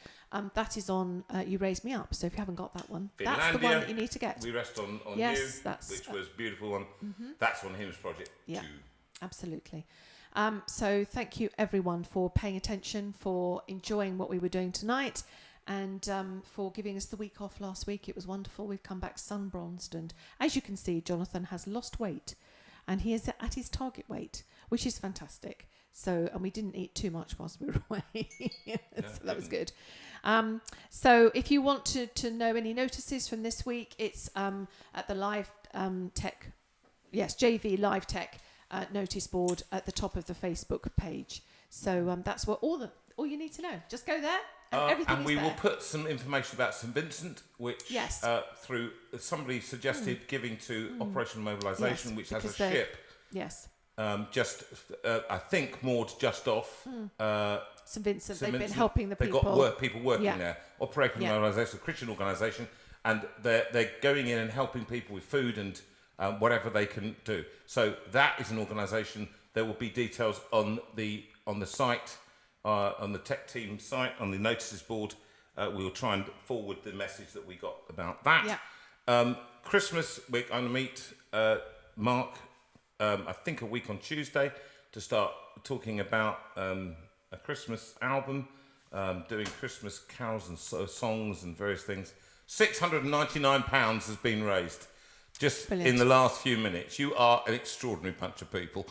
that is on You Raise Me Up. So if you haven't got that one, that's the one that you need to get. We Rest on yes, You, that's, which was a beautiful one. That's on Hymns Project too. Absolutely. So thank you everyone for paying attention, for enjoying what we were doing tonight, and for giving us the week off last week. It was wonderful. We've come back sun-bronzed, and as you can see, Jonathan has lost weight, and he is at his target weight, which is fantastic. So, and we didn't eat too much whilst we were away. So that was good. So if you want to know any notices from this week, it's at the Live Tech, JV Live Tech notice board at the top of the Facebook page. So that's what all you need to know. Just go there. Everything and we is will there. put some information about St Vincent, which through somebody suggested giving to Operation Mobilisation, which has a ship. Yes. Just I think moored just off St Vincent. They've been helping the people. They've got people working there. Operation Mobilisation, a Christian organisation, and they're going in and helping people with food and whatever they can do. So that is an organisation. There will be details on the site, on the tech team site, on the notices board. We will try and forward the message that we got about that. Yeah. Christmas week, I'm going to meet Mark, I think a week on Tuesday, to start talking about a Christmas album, doing Christmas carols and songs and various things. £699 has been raised just in the last few minutes. You are an extraordinary bunch of people.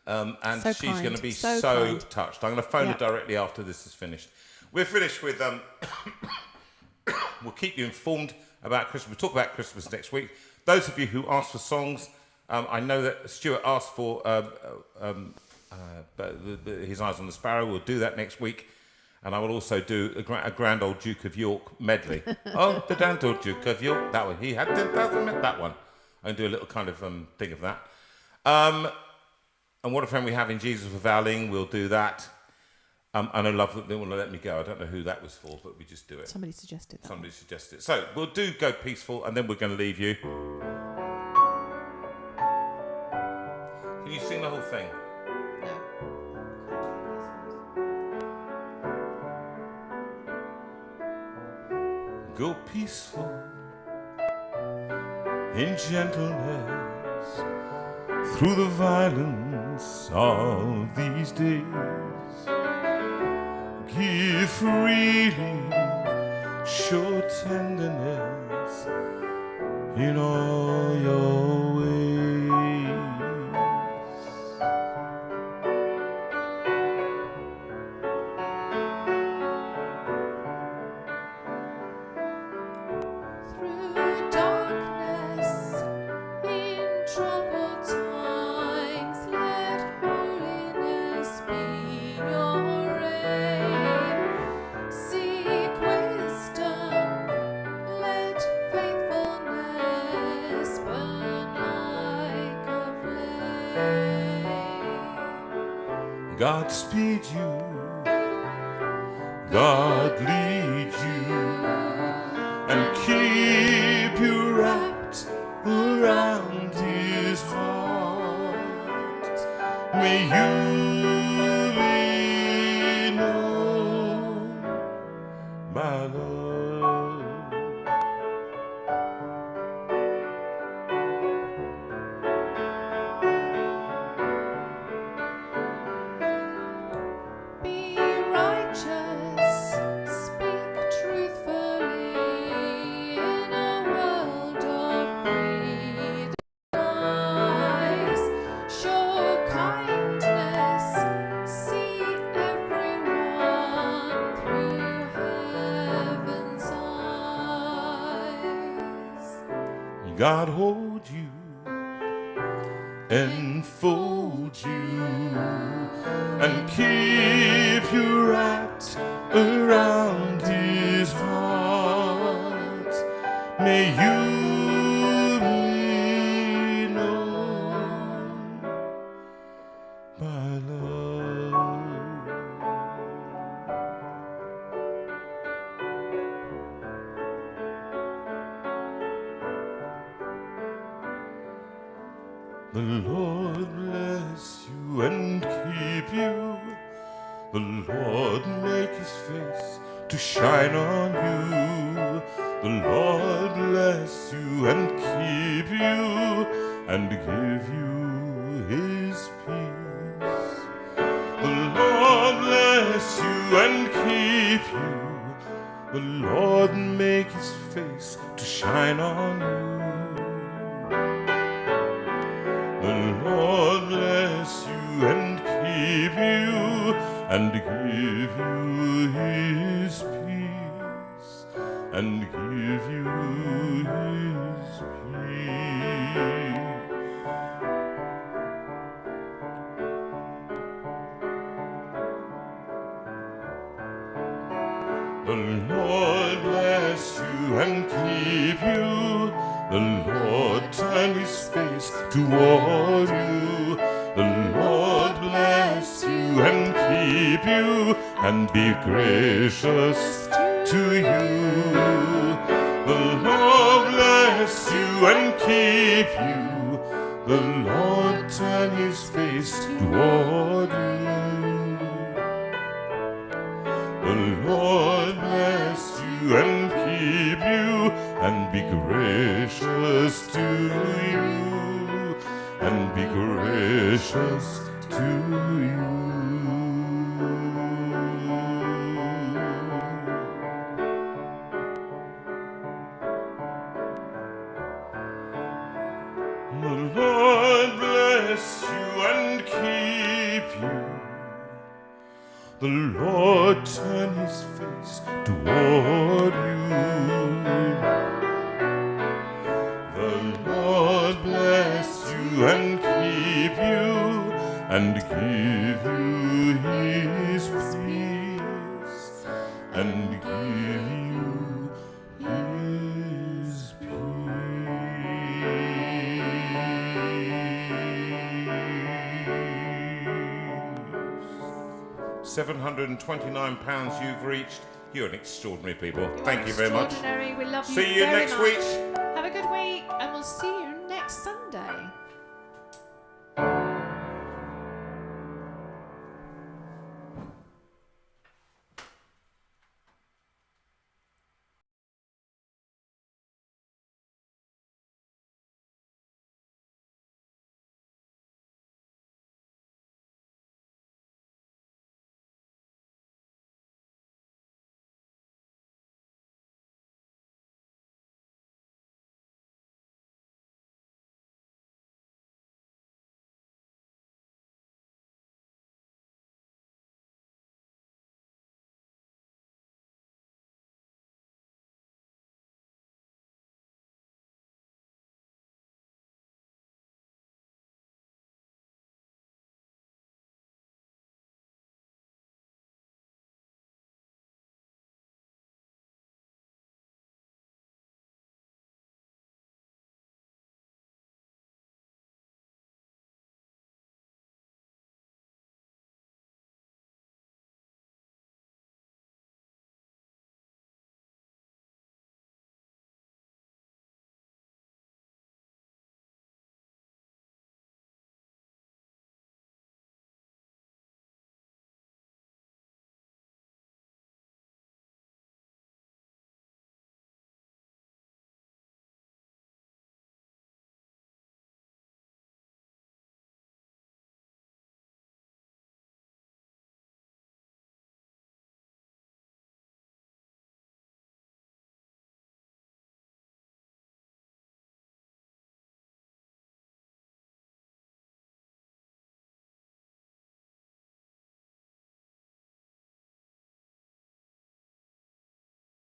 And so she's going to be so touched. I'm going to phone her directly after this is finished. We're finished with... we'll keep you informed about Christmas. We'll talk about Christmas next week. Those of you who asked for songs, I know that Stuart asked for His Eyes on the Sparrow. We'll do that next week. And I will also do a Grand Old Duke of York medley. Oh, the Grand Old Duke of York. That one. He had 10,000 men. That one. I'm going to do a little kind of thing of that. And What a Friend We Have in Jesus with Val Ling. We'll do that. I know Love That They Want to Let Me Go. I don't know who that was for, but we just do it. Somebody suggested that. Somebody suggested it. So we'll do Go Peaceful, and then we're going to leave you. Can you sing the whole thing? No. Go peaceful in gentleness through the violence of these days. Give freely, show tenderness in all your ways. Through darkness, in troubled times, let holiness be your aim. Seek wisdom, let faithfulness burn like a flame. God speed you, God lead you, and keep you wrapped around His heart. May you be known by love. Be righteous, speak truthfully in a world of greed and lies. Show kindness, see everyone through heaven's eyes. God hold you, enfold you, and keep you wrapped around His heart. May you be known by love. The Lord bless you and keep you. The Lord make His face to shine on you. The Lord bless you and keep you and give you His peace. The Lord bless you and keep you. The Lord make his face to shine on you. The Lord bless you and keep you and give you his peace and give you his peace. The Lord bless you and keep you. The Lord turn his face toward you. The Lord bless you and keep you and be gracious to you. The Lord bless you and keep you. The Lord turn his face toward you. The Lord bless you and keep you and be gracious to you and be gracious to you. The Lord bless you and keep you. The Lord turn his face toward you. The Lord bless you and keep you and give you his peace and give you his peace. £729 you've reached. You're an extraordinary people. Thank you very much. Extraordinary. We love you. See you very next much. week. Have a good week, and we'll see you